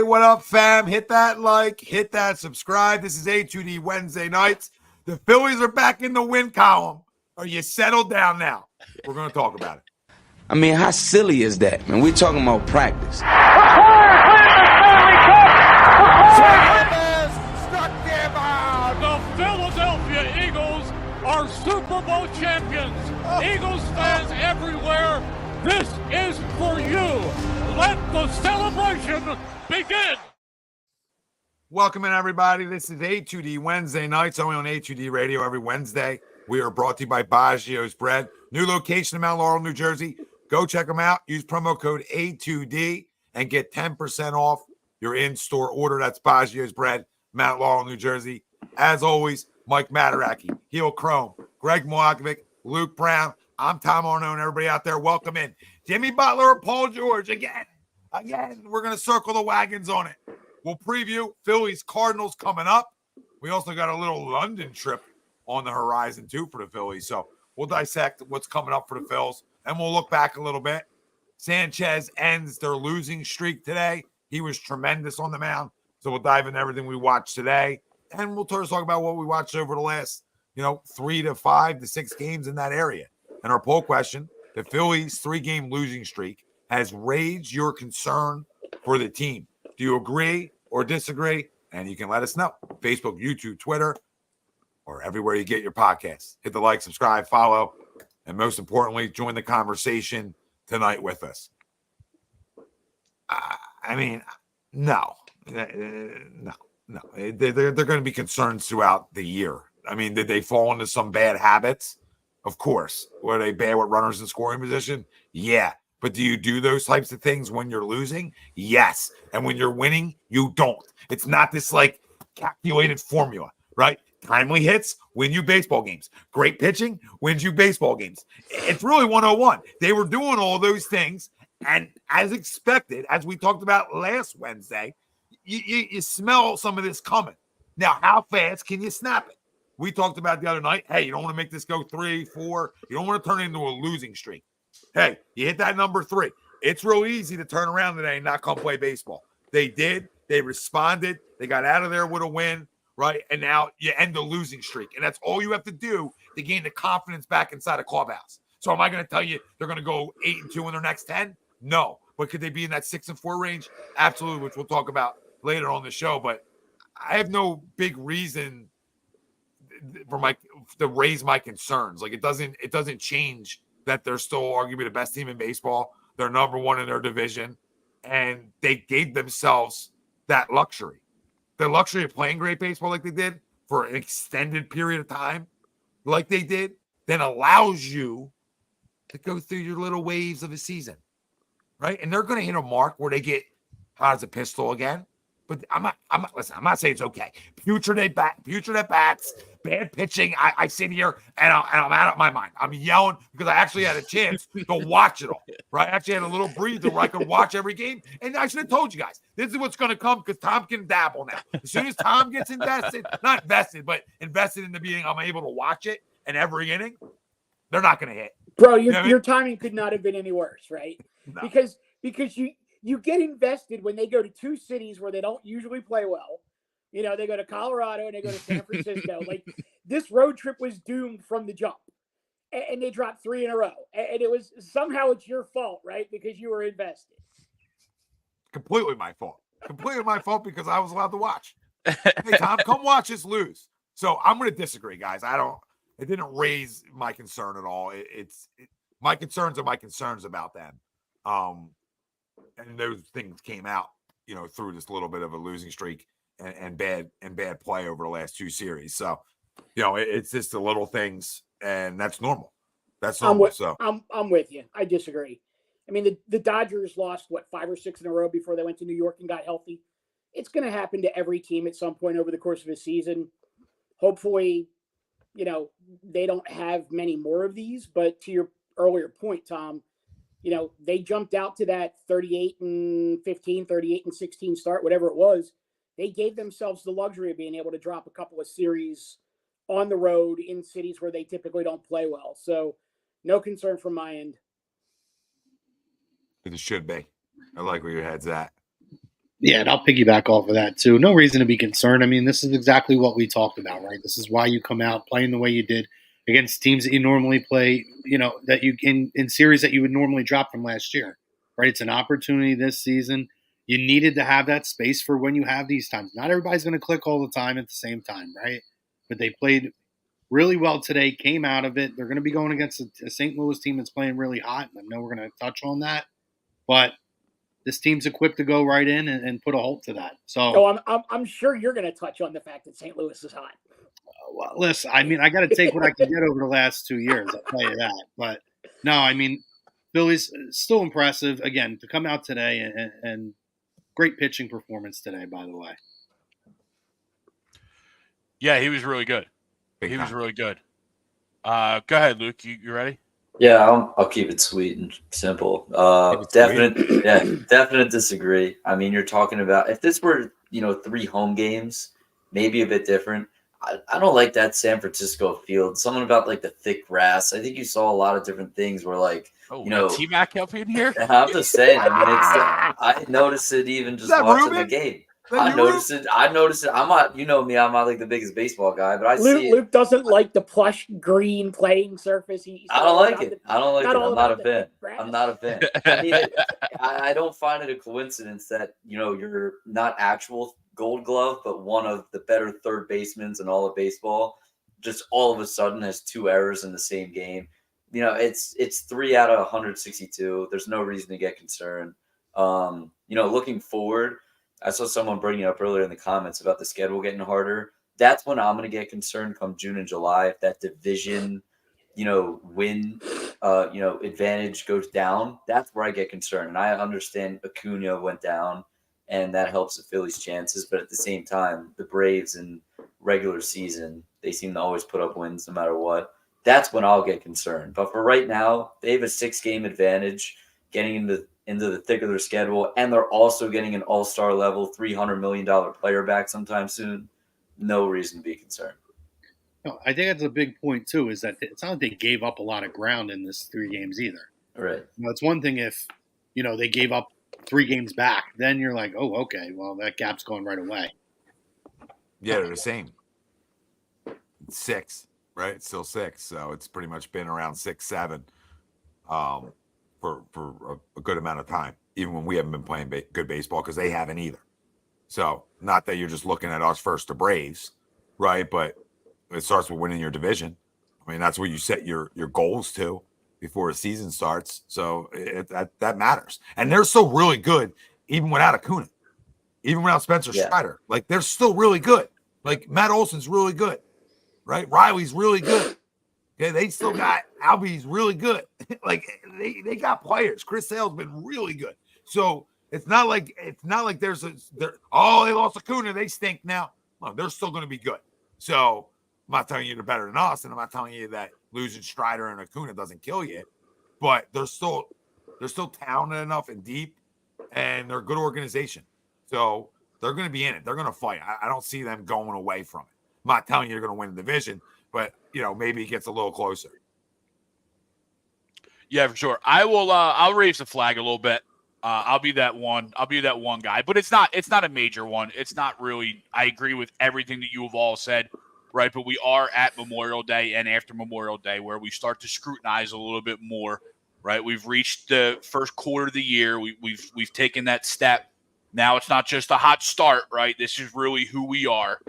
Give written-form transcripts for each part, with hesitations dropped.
what up, fam? Hit that like, hit that subscribe. This is A2D Wednesday Nights. The Phillies are back in the win column. Are you settled down now? We're going to talk about it. I mean, how silly is that, man? We're talking about practice. The Philadelphia Eagles are Super Bowl champions. Eagles fans everywhere, this is for you. Let the celebration begin. Welcome in, everybody. This is A2D Wednesday Nights, only on A2D Radio every Wednesday. We are brought to you by Baggio's Bread. New location in Mount Laurel, New Jersey. Go check them out. Use promo code A2D and get 10% off your in-store order. That's Baggio's Bread, Mount Laurel, New Jersey. As always, Mike Mataraki, Heel Chrome, Greg Moakovic, Luke Brown. I'm Tom Arnone. Everybody out there, welcome in. Jimmy Butler or Paul George again. We're going to circle the wagons on it. We'll preview Phillies Cardinals coming up. We also got a little London trip on the horizon, too, for the Phillies. So we'll dissect what's coming up for the Phils, and we'll look back a little bit. Sanchez ends their losing streak today. He was tremendous on the mound. So we'll dive into everything we watched today, and we'll talk about what we watched over the last, 3 to 5 to 6 games in that area. And our poll question, the Phillies' 3-game losing streak has raised your concern for the team. Do you agree or disagree? And you can let us know. Facebook, YouTube, Twitter, or everywhere you get your podcasts. Hit the like, subscribe, follow, and most importantly, join the conversation tonight with us. No. They're going to be concerns throughout the year. Did they fall into some bad habits? Of course. Were they bad with runners in scoring position? Yeah. But do you do those types of things when you're losing? Yes. And when you're winning, you don't. It's not this calculated formula, right? Timely hits win you baseball games. Great pitching wins you baseball games. It's really 101. They were doing all those things. And as expected, as we talked about last Wednesday, you smell some of this coming. Now, how fast can you snap it? We talked about the other night, hey, you don't want to make this go 3, 4. You don't want to turn it into a losing streak. Hey, you hit that number 3. It's real easy to turn around today and not come play baseball. They did. They responded. They got out of there with a win, right? And now you end the losing streak. And that's all you have to do to gain the confidence back inside a clubhouse. So am I going to tell you they're going to go 8-2 in their next 10? No. But could they be in that 6-4 range? Absolutely, which we'll talk about later on the show. But I have no big reason to raise my concerns. It doesn't change that they're still arguably the best team in baseball. They're number 1 in their division, and they gave themselves that luxury. The luxury of playing great baseball like they did for an extended period of time, like they did, then allows you to go through your little waves of a season, right? And they're going to hit a mark where they get hot as a pistol again. But I'm not saying it's okay. Putrid at bats, bad pitching. I sit here and I'm out of my mind. I'm yelling because I actually had a chance to watch it all, right? I actually had a little breather where I could watch every game. And I should have told you guys, this is what's going to come because Tom can dabble now. As soon as Tom gets invested, not invested, but invested in the being, I'm able to watch it and every inning, they're not going to hit. Bro, your timing could not have been any worse, right? No. Because you get invested when they go to 2 cities where they don't usually play well. They go to Colorado and they go to San Francisco. This road trip was doomed from the jump. And they dropped 3 in a row. And it was somehow it's your fault, right? Because you were invested. Completely my fault. Completely my fault because I was allowed to watch. Hey, Tom, come watch us lose. So I'm going to disagree, guys. It didn't raise my concern at all. My concerns are my concerns about them. And those things came out, through this little bit of a losing streak and bad play over the last 2 series. So, it's just the little things, and that's normal. That's normal. I'm with you. I disagree. The Dodgers lost 5 or 6 in a row before they went to New York and got healthy. It's going to happen to every team at some point over the course of a season. Hopefully, they don't have many more of these. But to your earlier point, Tom, they jumped out to that 38-15, 38-16 start, whatever it was. They gave themselves the luxury of being able to drop a couple of series on the road in cities where they typically don't play well. So no concern from my end. It should be. I like where your head's at. Yeah, and I'll piggyback off of that too. No reason to be concerned. I mean, this is exactly what we talked about, right? This is why you come out playing the way you did against teams that you normally play, that you in series that you would normally drop from last year, right? It's an opportunity this season. You needed to have that space for when you have these times. Not everybody's going to click all the time at the same time, right? But they played really well today, came out of it. They're going to be going against a St. Louis team that's playing really hot. I know we're going to touch on that, but this team's equipped to go right in and put a halt to that. So, I'm sure you're going to touch on the fact that St. Louis is hot. well, listen, I mean, I got to take what I can get over the last 2 years. I'll tell you that. But no, I mean, Philly's still impressive again to come out today and great pitching performance today, by the way. Yeah, he was really good. He was really good. Go ahead, Luke. You ready? Yeah, I'll keep it sweet and simple. Definite disagree. I mean, you're talking about if this were 3 home games, maybe a bit different. I don't like that San Francisco field. Something about like the thick grass. I think you saw a lot of different things where like T-Mac up in here. I'm just saying. I mean, I noticed it even just watching the game. I noticed it. I'm not, me, I'm not like the biggest baseball guy, but Luke doesn't like the plush green playing surface. I don't like it. I'm not a fan. I'm not a fan. I mean, I don't find it a coincidence that, you're not actual Gold Glove, but one of the better third basemen in all of baseball, just all of a sudden has 2 errors in the same game. It's 3 out of 162. There's no reason to get concerned. Looking forward, I saw someone bring it up earlier in the comments about the schedule getting harder. That's when I'm going to get concerned come June and July. If that division, win, advantage goes down, that's where I get concerned. And I understand Acuna went down and that helps the Phillies' chances. But at the same time, the Braves in regular season, they seem to always put up wins no matter what. That's when I'll get concerned. But for right now, they have a 6-game advantage getting into the thick of their schedule, and they're also getting an all-star level $300 million player back sometime soon. No reason to be concerned. No, I think that's a big point too, is that it's not like they gave up a lot of ground in this 3 games either. Right. It's one thing if, they gave up 3 games back, then you're like, oh, okay, well, that gap's going right away. Yeah, they're the same. 6, right? It's still 6. So it's pretty much been around 6, 7. For a good amount of time, even when we haven't been playing good baseball, because they haven't either. So not that you're just looking at us versus the Braves, right? But it starts with winning your division. I mean, that's where you set your goals to before a season starts. So that matters. And they're still really good, even without Acuna, even without Spencer Strider. Like, they're still really good. Like, Matt Olson's really good, right? Riley's really good. Okay, they still got Albie's really good. Like, they got players. Chris Sale's been really good. So it's not like they lost Acuna, they stink now. No, they're still going to be good. So I'm not telling you they're better than us, and I'm not telling you that losing Strider and Acuna doesn't kill you, but they're still talented enough and deep, and they're a good organization. So they're going to be in it. They're going to fight. I don't see them going away from it. I'm not telling you they're going to win the division, but maybe it gets a little closer. Yeah, for sure. I will. I'll raise the flag a little bit. I'll be that one. I'll be that one guy. But it's not a major one. It's not really. I agree with everything that you have all said, right? But we are at Memorial Day and after Memorial Day, where we start to scrutinize a little bit more, right? We've reached the first quarter of the year. We've taken that step. Now it's not just a hot start, right? This is really who we are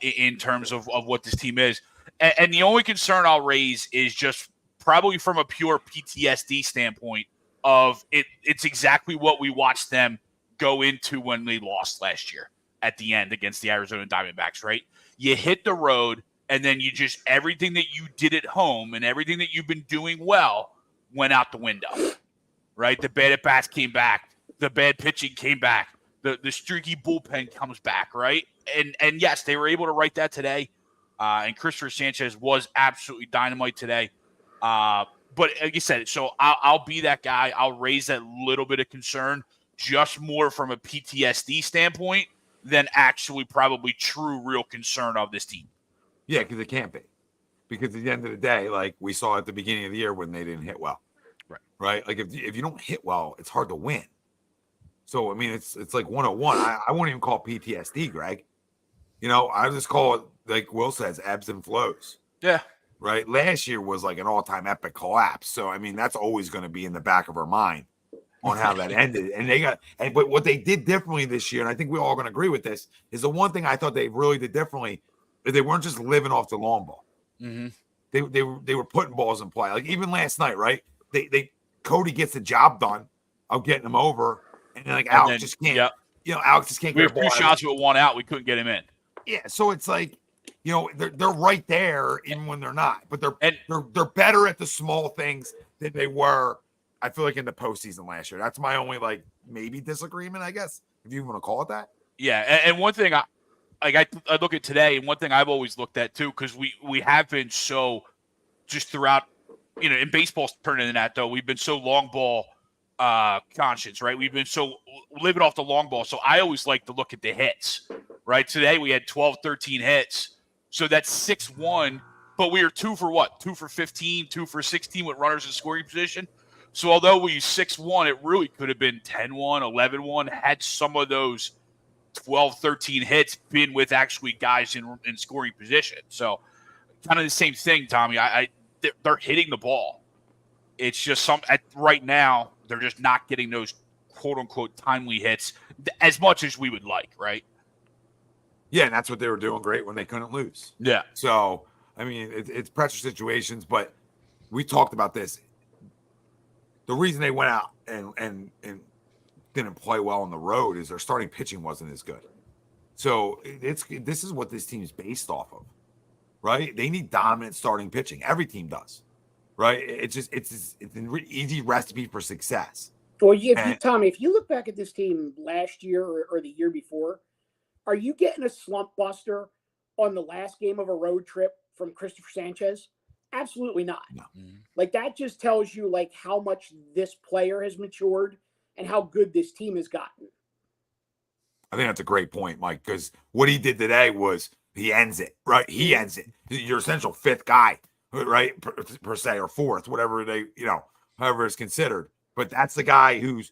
in terms of what this team is. And the only concern I'll raise is just probably from a pure PTSD standpoint of it's exactly what we watched them go into when they lost last year at the end against the Arizona Diamondbacks, right? You hit the road, and then everything that you did at home and everything that you've been doing well went out the window, right? The bad at-bats came back. The bad pitching came back. The streaky bullpen comes back, right? And yes, they were able to write that today. And Cristopher Sanchez was absolutely dynamite today. But like you said, so I'll be that guy. I'll raise that little bit of concern, just more from a PTSD standpoint than actually probably true, real concern of this team. Yeah, because it can't be. Because at the end of the day, like we saw at the beginning of the year when they didn't hit well. Right? Like if you don't hit well, it's hard to win. So I mean, it's like 101. I won't even call it PTSD, Greg. I just call it, like Will says, ebbs and flows. Yeah. Right. Last year was like an all-time epic collapse. So I mean, that's always going to be in the back of our mind on how that ended. But what they did differently this year, and I think we're all going to agree with this, is the one thing I thought they really did differently is they weren't just living off the long ball. Mm-hmm. They were putting balls in play. Like even last night, right? Cody gets the job done of getting them over, and then Alex just can't. Yep. Alex just can't. We have 2 shots with 1 out. We couldn't get him in. Yeah, so it's like, they're right there even when they're not, but they're better at the small things than they were. I feel like in the postseason last year. That's my only maybe disagreement, I guess, if you want to call it that. Yeah, and one thing I look at today, and one thing I've always looked at too, because we have been so just throughout, in baseball's turning into that though, we've been so long ball conscious, right? We've been so living off the long ball. So I always like to look at the hits, right? Today we had 12, 13 hits. So that's 6-1, but we were 2 for what? 2 for 15, 2 for 16 with runners in scoring position. So although we 6-1, it really could have been 10-1, 11-1, had some of those 12, 13 hits been with actually guys in scoring position. So kind of the same thing, Tommy. They're hitting the ball. It's just right now, they're just not getting those quote unquote timely hits as much as we would like, right? Yeah, and that's what they were doing great when they couldn't lose. Yeah. So, I mean, it's pressure situations, but we talked about this. The reason they went out and didn't play well on the road is their starting pitching wasn't as good. So this is what this team is based off of, right? They need dominant starting pitching. Every team does, right? It's an easy recipe for success. Well, Tommy, if you look back at this team last year or the year before, are you getting a slump buster on the last game of a road trip from Cristopher Sanchez? Absolutely not. No. That just tells you how much this player has matured and how good this team has gotten. I think that's a great point, Mike, because what he did today was he ends it, right? He ends it. Your essential 5th guy, right? Per se, or 4th, whatever however it's considered. But that's the guy who's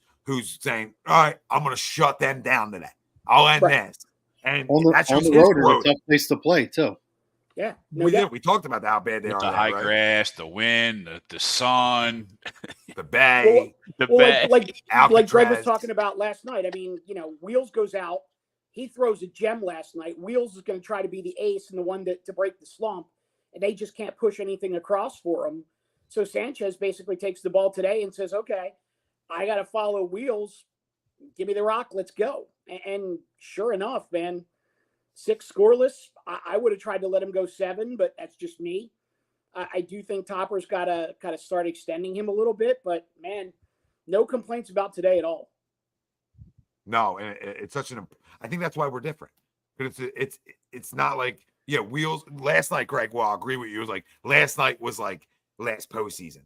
saying, all right, I'm going to shut them down today. I'll end this. And that's on the road is a tough place to play too. Yeah, we talked about how bad they are. The high grass, the wind, the sun, the bay, like Greg was talking about last night. I mean, Wheels goes out, he throws a gem last night. Wheels is going to try to be the ace and the one to break the slump, and they just can't push anything across for him. So Sanchez basically takes the ball today and says, "Okay, I got to follow Wheels. Give me the rock. Let's go." And sure enough, man. 6 scoreless. I would have tried to let him go 7, but that's just me. I do think Topper's got to kind of start extending him a little bit, but man, no complaints about today at all. No, and it's such I think that's why we're different. But it's not like Wheels last night, Greg. Well, I agree with you. It was like last night was like last postseason.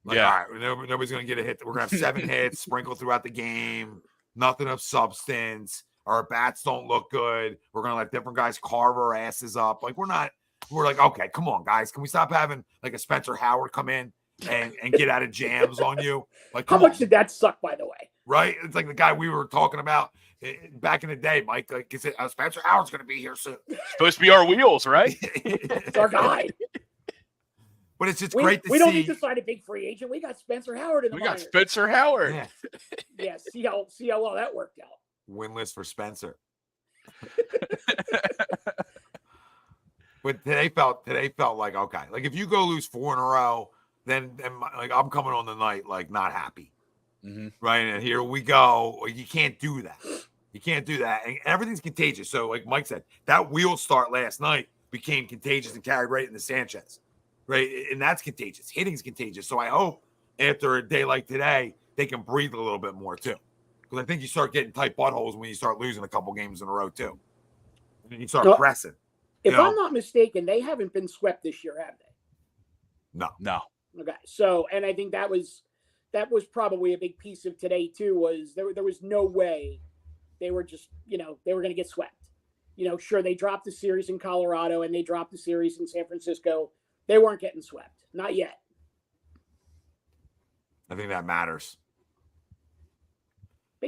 All right, nobody's gonna get a hit. We're gonna have 7 hits sprinkled throughout the game. Nothing of substance. Our bats don't look good. We're going to let different guys carve our asses up. We're like, okay, come on, guys. Can we stop having a Spencer Howard come in and get out of jams on you? How much did that suck, by the way? Right? It's like the guy we were talking about back in the day, Mike. Spencer Howard's going to be here soon. Supposed to be our Wheels, right? It's our guy. But it's just great to see. We don't need to sign a big free agent. We got Spencer Howard in the minors. We got Spencer Howard. Yeah. See how well that worked out. Winless for Spencer. But today felt like okay. If you go lose 4 in a row, then I'm coming on the night not happy, right? And here we go. You can't do that. You can't do that. And everything's contagious. So like Mike said, that wheel start last night became contagious and carried right into Sanchez, right? And that's contagious. Hitting's contagious. So I hope after a day like today, they can breathe a little bit more too. Because I think you start getting tight buttholes when you start losing a couple games in a row too. And you start pressing. If I'm not mistaken, they haven't been swept this year, have they? No. Okay. So, and I think that was probably a big piece of today too, was there was no way they were just, they were going to get swept. Sure, they dropped the series in Colorado and they dropped the series in San Francisco. They weren't getting swept. Not yet. I think that matters.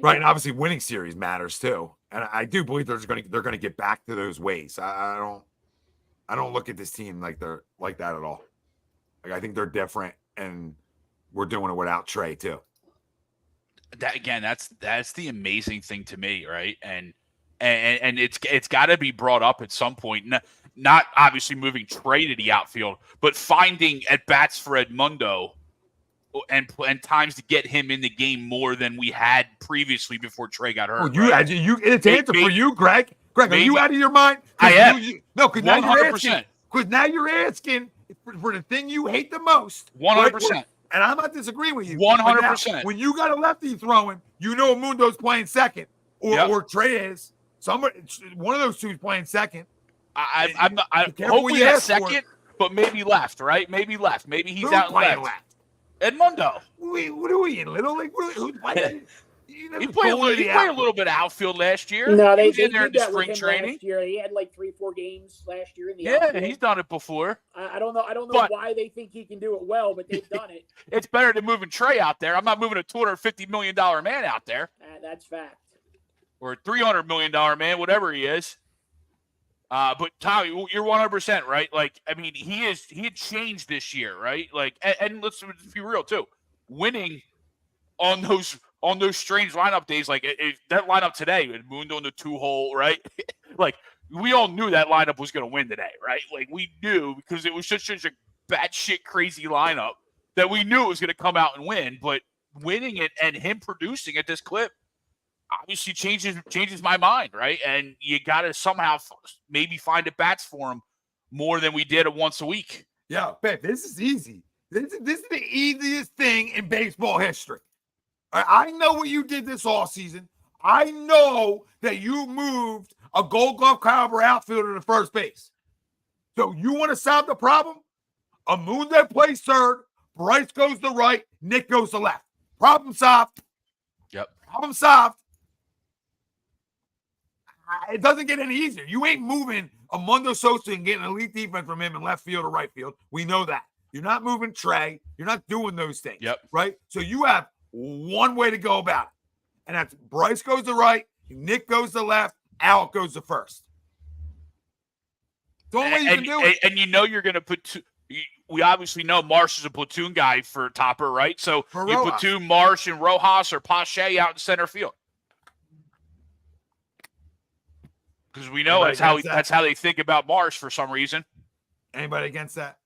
Right, and obviously winning series matters too. And I do believe they're going to get back to those ways. I don't look at this team like they're like that at all. Like I think they're different, and we're doing it without Trey too. That again, that's the amazing thing to me, right? And it's got to be brought up at some point. Not obviously moving Trey to the outfield, but finding at bats for Edmundo and times to get him in the game more than we had previously before Trey got hurt. Well, it's answer for you, Greg. Greg, are you out of your mind? I am. Because now you're asking. Because now you're asking for the thing you hate the most. 100%. And I'm not disagreeing with you. 100%. When you got a lefty throwing, Mundo's playing second, or Trey is. One of those two is playing second. I'm not. Hopefully not second, but maybe left. Right? Maybe left. Maybe he's out left. Edmundo. What are we in Little League? Who's playing? He played a little bit of outfield last year. No, he was in there in the spring training. Last year. He had like 3-4 games last year in the outfield. He's done it before. I don't know why they think he can do it well, but they've done it. It's better than moving Trey out there. I'm not moving a $250 million man out there. That's fact. Or a $300 million man, whatever he is. But Tommy, you're 100% right. Like, I mean, he had changed this year, right? Like, and let's be real too. Winning on those strange lineup days, like that lineup today, with Mundo in the 2-hole, right? Like, we all knew that lineup was going to win today, right? Like, we knew because it was such a batshit crazy lineup that we knew it was going to come out and win. But winning it and him producing at this clip obviously changes my mind, right? And you got to somehow maybe find at bats for him more than we did once a week. Yeah, bet this is easy. This is the easiest thing in baseball history. I know what you did this offseason. I know that you moved a Gold Glove caliber outfielder to first base. So you want to solve the problem? Amundo plays third, Bryce goes to right, Nick goes to left. Problem solved. Yep. Problem solved. It doesn't get any easier. You ain't moving Edmundo Sosa and getting elite defense from him in left field or right field. We know that. You're not moving Trey. You're not doing those things. Yep. Right? So you have one way to go about it. And that's Bryce goes to right, Nick goes to left, Alec goes to first. The only way you can do it. And you know you're going to put we obviously know Marsh is a platoon guy for Topper, right? So you platoon Marsh and Rojas or Pache out in center field. Because we know that's how they think about Marsh for some reason. Anybody against that?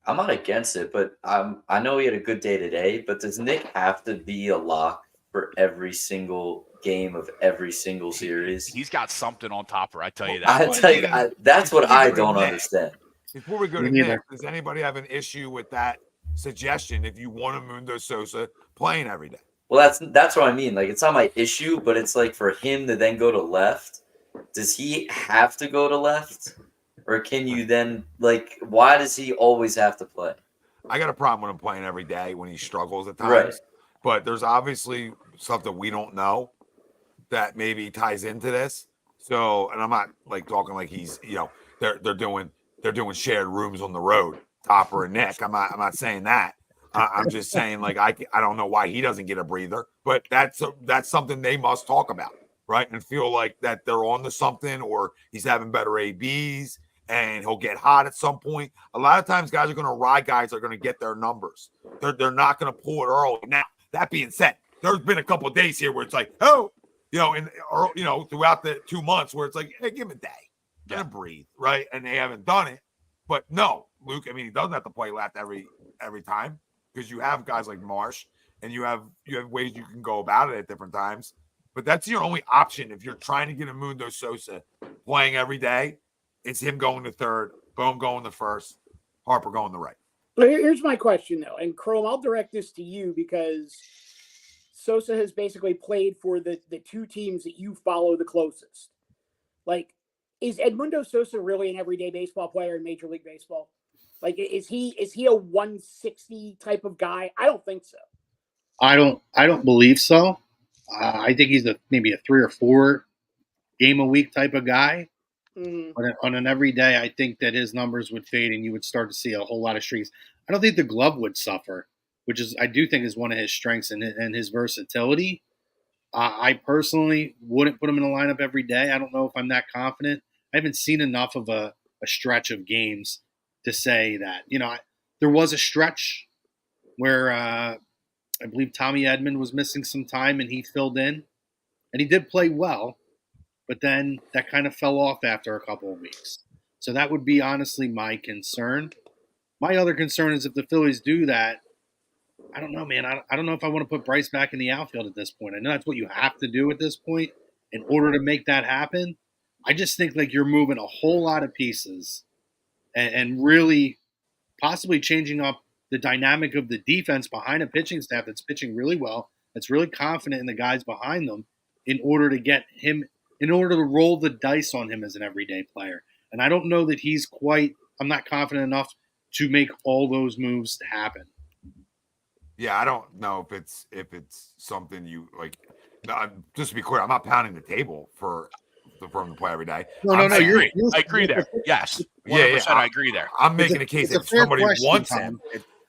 I'm not against it, but I know he had a good day today. But does Nick have to be a lock for every single game of every single series? He's got something on Topper, I tell you that. That's what I don't understand. Before we go to Nick, does anybody have an issue with that suggestion if you want Edmundo Sosa playing every day? Well, that's what I mean. Like, it's not my issue, but it's like for him to then go to left, does he have to go to left? Or can you then, like, why does he always have to play? I got a problem with him playing every day when he struggles at times. Right. But there's obviously something we don't know that maybe ties into this. So, and I'm not like talking like he's, they're doing shared rooms on the road, Topper and Nick. I'm not saying that. I'm just saying, like, I don't know why he doesn't get a breather, but that's something they must talk about, right? And feel like that they're on to something, or he's having better ABs and he'll get hot at some point. A lot of times guys are going to ride guys that are going to get their numbers. They're not going to pull it early. Now, that being said, there's been a couple of days here where it's like, throughout the 2 months where it's like, hey, give him a day. Let him breathe, right? And they haven't done it. But no, Luke, I mean, he doesn't have to play left every time, because you have guys like Marsh and you have ways you can go about it at different times. But that's your only option if you're trying to get Edmundo Sosa playing every day. It's him going to third, Bohm going to first, Harper going to right. Well, here's my question, though. And, Chrome, I'll direct this to you because Sosa has basically played for the two teams that you follow the closest. Like, is Edmundo Sosa really an everyday baseball player in Major League Baseball? Like, is he a 160 type of guy? I don't think so. I don't believe so. I think he's maybe a 3 or 4 game a week type of guy. Mm-hmm. But on an everyday, I think that his numbers would fade and you would start to see a whole lot of streaks. I don't think the glove would suffer, which I do think is one of his strengths and his versatility. I personally wouldn't put him in a lineup every day. I don't know if I'm that confident. I haven't seen enough of a stretch of games to say that. There was a stretch where I believe Tommy Edman was missing some time and he filled in. And he did play well, but then that kind of fell off after a couple of weeks. So that would be honestly my concern. My other concern is if the Phillies do that, I don't know, man. I don't know if I want to put Bryce back in the outfield at this point. I know that's what you have to do at this point in order to make that happen. I just think like you're moving a whole lot of pieces and really possibly changing up the dynamic of the defense behind a pitching staff that's pitching really well, that's really confident in the guys behind them in order to roll the dice on him as an everyday player. And I don't know that I'm not confident enough to make all those moves happen. Yeah, I don't know if it's something you like. Just to be clear, I'm not pounding the table for him to play every day. No. I agree there. Yes, 100%. I agree there. I'm making a case if somebody wants him.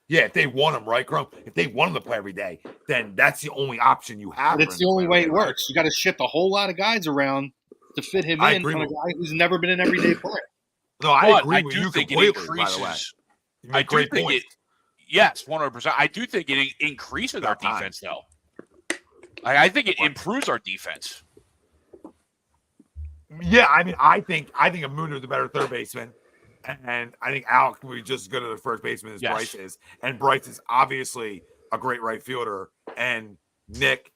If they want him, right, Crum? If they want him to play every day, then that's the only option you have. But it's the only way it works. You got to shift a whole lot of guys around to fit him in on a guy who's never been an everyday player. No, I agree with you completely, by the way. You make great points. Yes, 100%. I do think it increases our defense, though. I think it improves our defense. Yeah, I mean, I think Amundo's a better third baseman, and I think Alec will be just as good as the first baseman as Bryce is. And Bryce is obviously a great right fielder, and Nick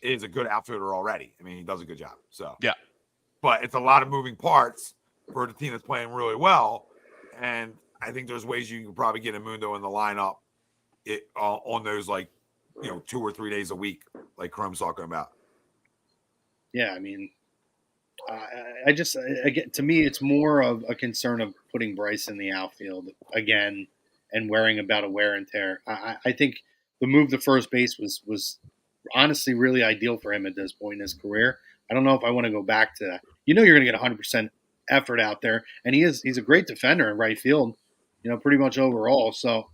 is a good outfielder already. I mean, he does a good job. So yeah, but it's a lot of moving parts for the team that's playing really well, and I think there's ways you can probably get Amundo in the lineup on those 2 or 3 days a week, like Crumb's talking about. Yeah, I mean, to me, it's more of a concern of putting Bryce in the outfield again and worrying about a wear and tear. I think the move to first base was honestly really ideal for him at this point in his career. I don't know if I want to go back to that. You're going to get 100% effort out there, and he's a great defender in right field, pretty much overall. So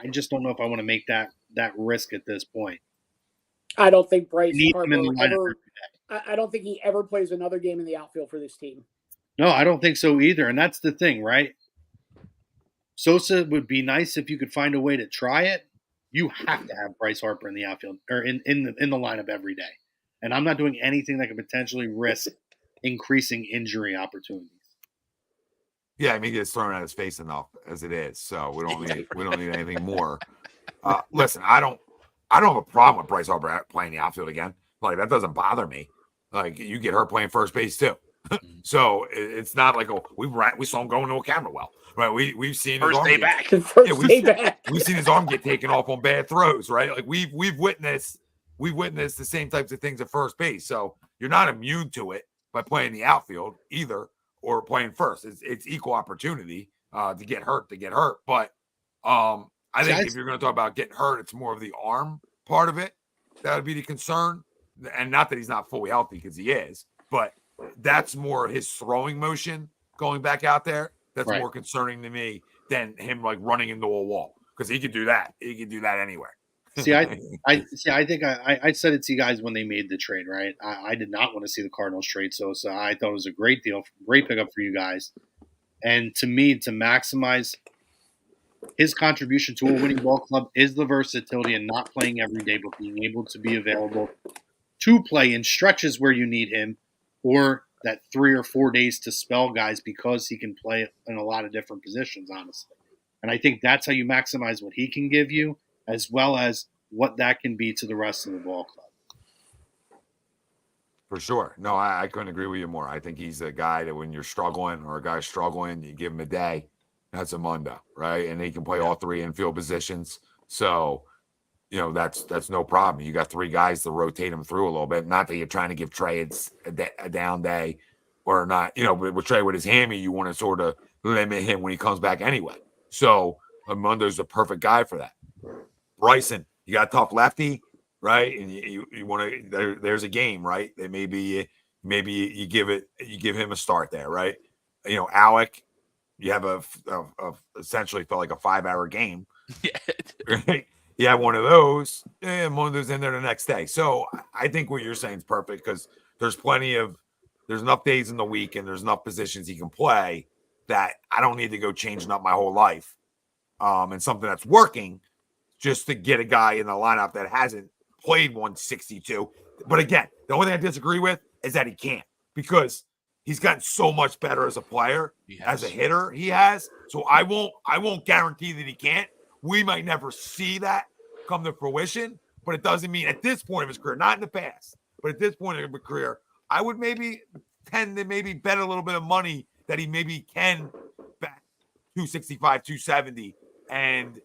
I just don't know if I want to make that risk at this point. I don't think Bryce Harper I don't think he ever plays another game in the outfield for this team. No, I don't think so either. And that's the thing, right? Sosa would be nice if you could find a way to try it. You have to have Bryce Harper in the outfield or in the lineup every day. And I'm not doing anything that could potentially risk increasing injury opportunities. Yeah, I mean, he gets thrown at his face enough as it is, so we don't need anything more. Listen, I don't have a problem with Bryce Harper playing the outfield again. Like, that doesn't bother me. Like, you get hurt playing first base too. So it's not like we saw him going to a camera well, right? We've seen first day back. We've seen his arm get taken off on bad throws, right? Like we've witnessed the same types of things at first base. So you're not immune to it by playing the outfield either or playing first. It's equal opportunity to get hurt. But I think if you're going to talk about getting hurt, it's more of the arm part of it that would be the concern. And not that he's not fully healthy, because he is, but that's more his throwing motion going back out there. That's more concerning to me than him like running into a wall, because he could do that. He could do that anywhere. I think I said it to you guys when they made the trade, right? I did not want to see the Cardinals trade Sosa. I thought it was a great deal, great pickup for you guys. And to me, to maximize his contribution to a winning ball club is the versatility and not playing every day, but being able to be available to play in stretches where you need him, or that 3 or 4 days to spell guys, because he can play in a lot of different positions, honestly. And I think that's how you maximize what he can give you, as well as what that can be to the rest of the ball club. For sure. No, I couldn't agree with you more. I think he's a guy that when you're struggling or a guy's struggling, you give him a day. That's a Mundo, right? And he can play all 3 infield positions. So, that's no problem. You got 3 guys to rotate him through a little bit. Not that you're trying to give Trey a down day or not. But with Trey with his hammy, you want to sort of limit him when he comes back anyway. So Mundo's the perfect guy for that. Bryson, you got a tough lefty, right? And you want to. There's a game, right? That maybe you give him a start there, right? Alec, you have a essentially felt like a 5-hour game, right? he had one of those, and one of those in there the next day. So I think what you're saying is perfect because there's enough days in the week and there's enough positions he can play that I don't need to go changing up my whole life. And something that's working just to get a guy in the lineup that hasn't played 162. But again, the only thing I disagree with is that he can't, because he's gotten so much better as a player, as a hitter he has. So I won't guarantee that he can't. We might never see that come to fruition, but it doesn't mean at this point of his career, not in the past, but at this point of his career, I would maybe tend to maybe bet a little bit of money that he maybe can bat 265, 270 and,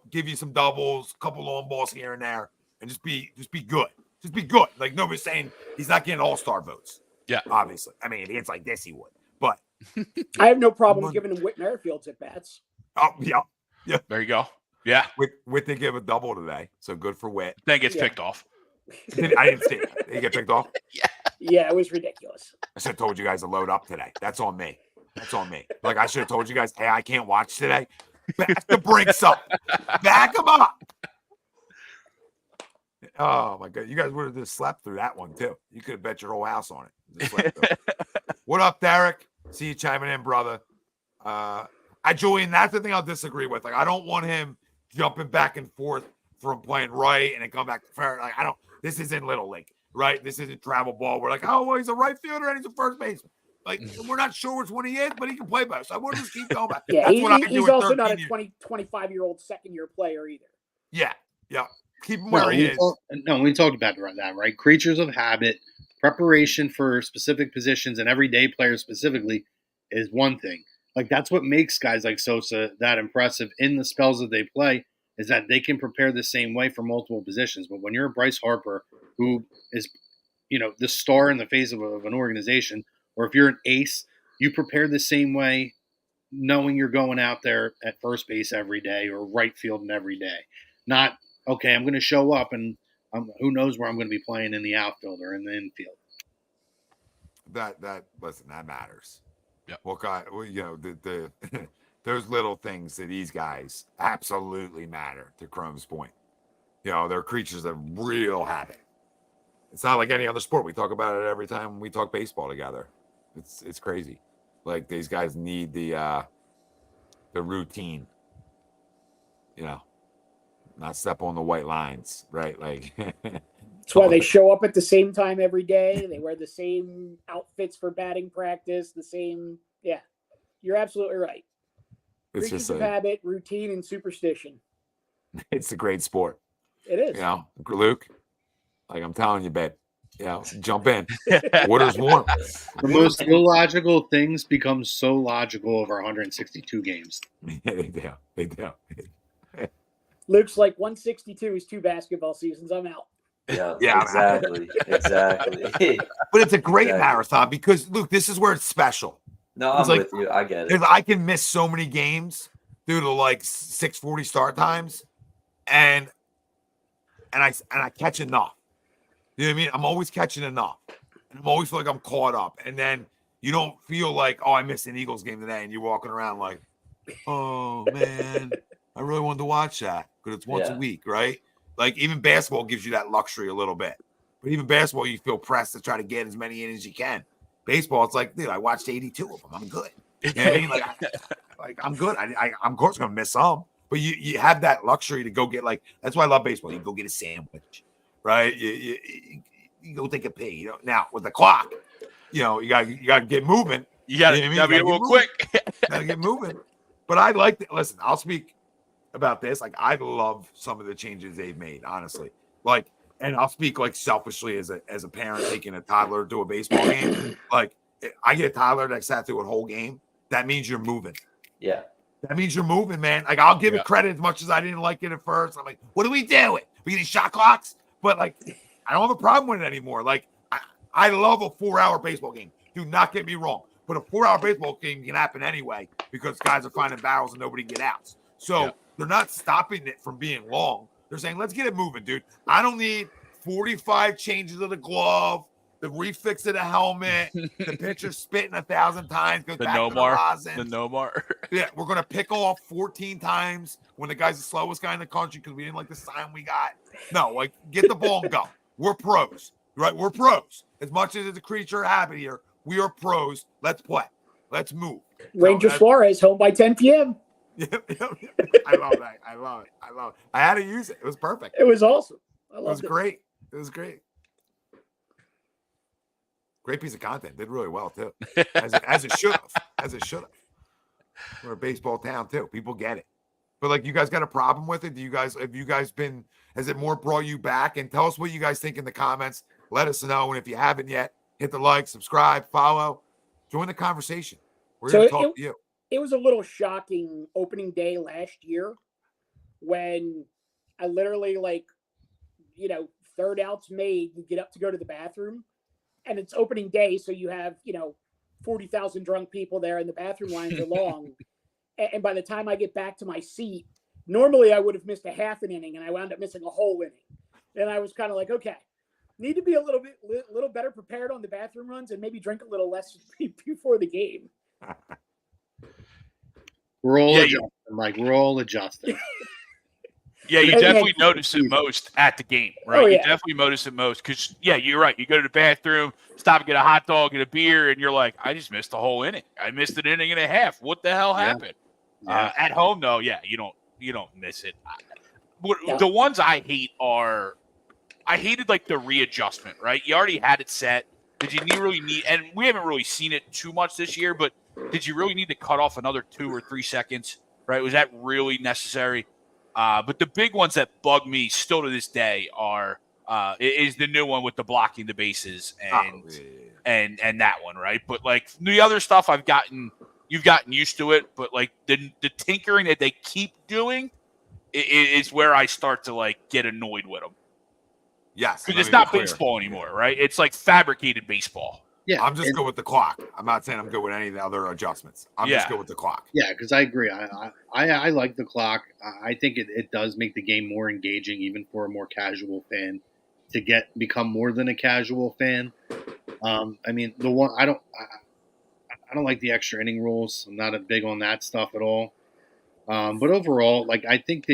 give you some doubles, a couple long balls here and there, and just be good. Just be good. Like nobody's saying he's not getting all-star votes. Yeah. Obviously. I mean, if it's like this, he would. But I have no problem giving him Whit Merrifield's at bats. Oh, yeah. Yeah. There you go. Yeah. Whit did give a double today, so good for Whit. Then gets picked off. I didn't see it. Did he get picked off? Yeah, it was ridiculous. I should have told you guys to load up today. That's on me. Like I should have told you guys, hey, I can't watch today. Back the brinks up. Back them up. Oh my God. You guys would have just slept through that one too. You could have bet your whole house on it. Just slept through it. What up, Derek? See you chiming in, brother. Julian, that's the thing I'll disagree with. Like, I don't want him jumping back and forth from playing right and then come back to fair. Like, this isn't Little League, right? This isn't travel ball. We're like, oh, well, he's a right fielder and he's a first baseman. Like, we're not sure which one he is, but he can play both. So I want to just keep going back. Yeah, he's also not a 25-year-old second-year player either. Yeah. Keep him where he is. We talked about that, right? Creatures of habit, preparation for specific positions, and everyday players specifically is one thing. Like, that's what makes guys like Sosa that impressive in the spells that they play, is that they can prepare the same way for multiple positions. But when you're a Bryce Harper, who is, the star in the face of an organization, or if you're an ace, you prepare the same way, knowing you're going out there at first base every day or right field and every day. Not, okay, I'm going to show up and who knows where I'm going to be playing in the outfield or in the infield. Listen, that matters. Yeah. The those little things to these guys absolutely matter, to Chrome's point. They're creatures of real habit. It's not like any other sport. We talk about it every time we talk baseball together. It's crazy. Like, these guys need the routine. Not step on the white lines, right? Like, that's why they show up at the same time every day. They wear the same outfits for batting practice, the same. Yeah, you're absolutely right. It's Creatures just of habit, routine, and superstition. It's a great sport. It is. Luke, like I'm telling you, babe, jump in. Water's warm. The most illogical things become so logical over 162 games. Yeah, they do. Luke's like 162 is 2 basketball seasons. I'm out. Yeah, exactly. But it's a great marathon because, Luke, this is where it's special. No, I'm with you. I get it. I can miss so many games due to like 6:40 start times, and I catch enough. You know what I mean? I'm always catching enough, and I'm always feel like I'm caught up. And then you don't feel like, oh, I missed an Eagles game today, and you're walking around like, oh man, I really wanted to watch that because it's once a week, right? Like, even basketball gives you that luxury a little bit, but even basketball, you feel pressed to try to get as many in as you can. Baseball, it's like, dude, I watched 82 of them. I'm good. You know what I mean? Like, I'm good. I of course gonna miss some, but you have that luxury to go get, like, that's why I love baseball. You go get a sandwich, right? You go take a pee. Now with the clock, you gotta get moving. You gotta be real quick. Gotta get moving. But I like that. Listen, I'll speak about this. Like, I love some of the changes they've made, honestly. Like, and I'll speak like selfishly as a parent taking a toddler to a baseball game. Like, I get a toddler that sat through a whole game. That means you're moving. Yeah. That means you're moving, man. Like, I'll give it credit as much as I didn't like it at first. I'm like, what are we doing? We getting shot clocks? But, like, I don't have a problem with it anymore. Like, I love a 4-hour baseball game. Do not get me wrong. But a 4-hour baseball game can happen anyway because guys are finding barrels and nobody get outs. So they're not stopping it from being long. They're saying, let's get it moving, dude. I don't need 45 changes of the glove the refix of the helmet, the pitcher spitting 1,000 times, goes The back to the rosin. The Nomar. Yeah, we're going to pick off 14 times when the guy's the slowest guy in the country because we didn't like the sign we got. No, like, get the ball and go. We're pros, right? We're pros. As much as it's a creature of habit here, we are pros. Let's play. Let's move. Ranger Suarez home by 10 p.m. I love that. I love it. I had to use it. It was perfect. It was awesome. It was great. It was great. Great piece of content. Did really well too. As it should have. As it should have. We're a baseball town too. People get it. But like, you guys got a problem with it? Has it more brought you back? And tell us what you guys think in the comments. Let us know. And if you haven't yet, hit the like, subscribe, follow, join the conversation. We're here to talk to you. It was a little shocking opening day last year when I literally, third outs made, you get up to go to the bathroom, and it's opening day, so you have, 40,000 drunk people there, and the bathroom lines are long. And by the time I get back to my seat, normally I would have missed a half an inning, and I wound up missing a whole inning. And I was kind of like, okay, need to be a little better prepared on the bathroom runs and maybe drink a little less before the game. We're all adjusting. We're all adjusting. Yeah, you definitely notice it most at the game, right? Oh, yeah. You definitely notice it most because, you're right. You go to the bathroom, stop and get a hot dog, get a beer, and you're like, I just missed the whole inning. I missed an inning and a half. What the hell happened? Yeah. At home, though, you don't miss it. The ones I hate I hated like the readjustment, right? You already had it set. Did you really need? And we haven't really seen it too much this year, but did you really need to cut off another 2 or 3 seconds? Right? Was that really necessary? But the big ones that bug me still to this day is the new one with the blocking the bases and that one, right? But like the other stuff, you've gotten used to it. But like the tinkering that they keep doing is where I start to like get annoyed with them. Yes, because it's not baseball anymore, right? It's like fabricated baseball. Yeah, I'm just good with the clock. I'm not saying I'm good with any of the other adjustments. I'm just good with the clock. Yeah, because I agree. I like the clock. I think it does make the game more engaging, even for a more casual fan, to become more than a casual fan. I mean, I don't like the extra inning rules. I'm not big on that stuff at all. But overall, like I think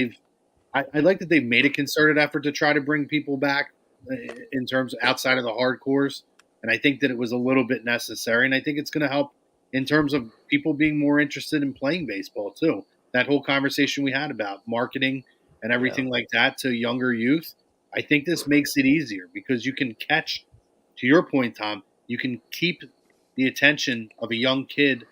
I like that they've made a concerted effort to try to bring people back in terms of outside of the hardcores. And I think that it was a little bit necessary. And I think it's going to help in terms of people being more interested in playing baseball too. That whole conversation we had about marketing and everything like that to younger youth. I think this makes it easier because you can catch, to your point, Tom, you can keep the attention of a young kid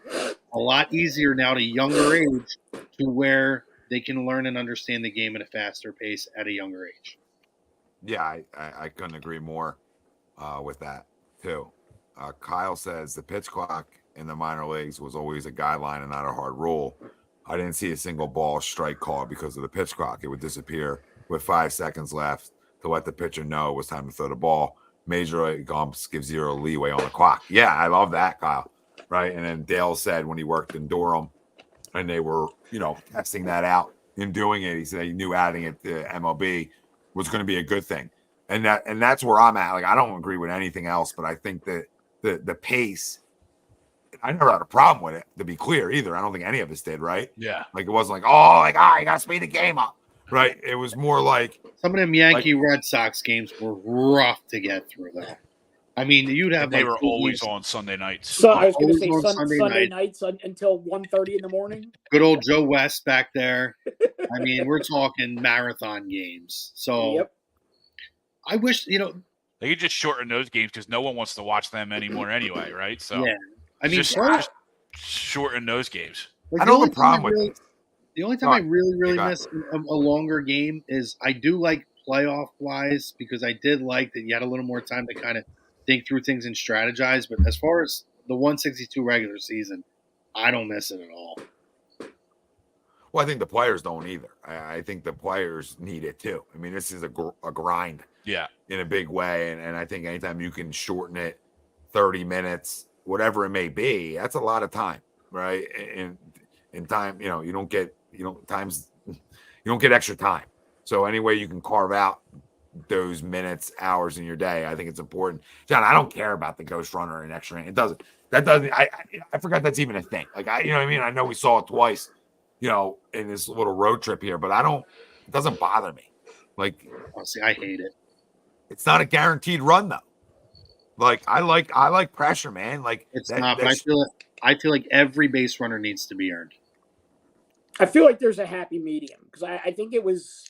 a lot easier now at a younger age to where they can learn and understand the game at a faster pace at a younger age. Yeah, I couldn't agree more with that too. Kyle says the pitch clock in the minor leagues was always a guideline and not a hard rule. I didn't see a single ball strike called because of the pitch clock. It would disappear with 5 seconds left to let the pitcher know it was time to throw the ball. Major league umps give zero leeway on the clock. Yeah, I love that, Kyle. Right. And then Dale said when he worked in Durham and they were, testing that out and doing it, he said he knew adding it to MLB was going to be a good thing. And that's where I'm at. Like, I don't agree with anything else, but I think that the pace, I never had a problem with it, to be clear, either. I don't think any of us did, right? Yeah. Like, it wasn't like, you got to speed the game up, right? It was more like. Some of them Red Sox games were rough to get through, though. I mean, you'd have they were always on Sunday nights. So I was going to say Sunday nights until 1:30 in the morning. Good old Joe West back there. I mean, we're talking marathon games. So I wish, they could just shorten those games because no one wants to watch them anymore anyway, right? So yeah, I mean, just shorten those games. Like, I don't have a problem with it. The only time I really miss a longer game is I do like playoff wise because I did like that you had a little more time to kind of think through things and strategize. But as far as the 162 regular season, I don't miss it at all. Well, I think the players don't either. I think the players need it too. I mean, this is a grind. Yeah. In a big way. And I think anytime you can shorten it 30 minutes, whatever it may be, that's a lot of time, right? In time, you don't get extra time. So any way you can carve out those minutes, hours in your day. I think it's important. John, I don't care about the ghost runner and extra inning. It doesn't. That doesn't. I forgot that's even a thing. Like you know what I mean. I know we saw it twice, in this little road trip here, but I don't. It doesn't bother me. Like, honestly, I hate it. It's not a guaranteed run though. Like I like pressure, man. Like it's not. But I feel like every base runner needs to be earned. I feel like there's a happy medium because I think it was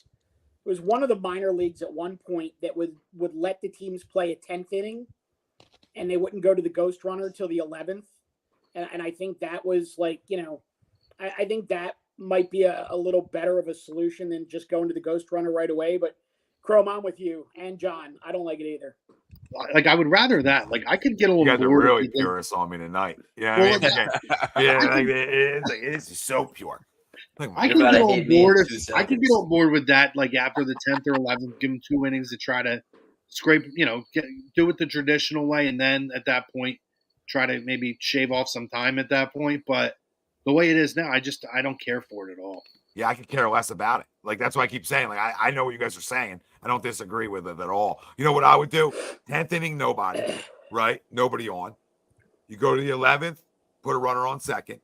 one of the minor leagues at one point that would let the teams play a 10th inning and they wouldn't go to the ghost runner till the 11th. And I think that was like, I think that might be a little better of a solution than just going to the ghost runner right away. But Chrome, I'm with you. And John, I don't like it either. Like, I would rather that. Like, I could get a little bored. You guys are really purists on me tonight. Yeah, it's so pure. I can get on board I can get on board with that. Like after the 10th or 11th, give them 2 innings to try to scrape, do it the traditional way, and then at that point, try to maybe shave off some time at that point. But the way it is now, I don't care for it at all. Yeah, I could care less about it. Like that's why I keep saying. Like I know what you guys are saying. I don't disagree with it at all. You know what I would do? 10th inning, nobody, right? Nobody on. You go to the 11th, put a runner on second.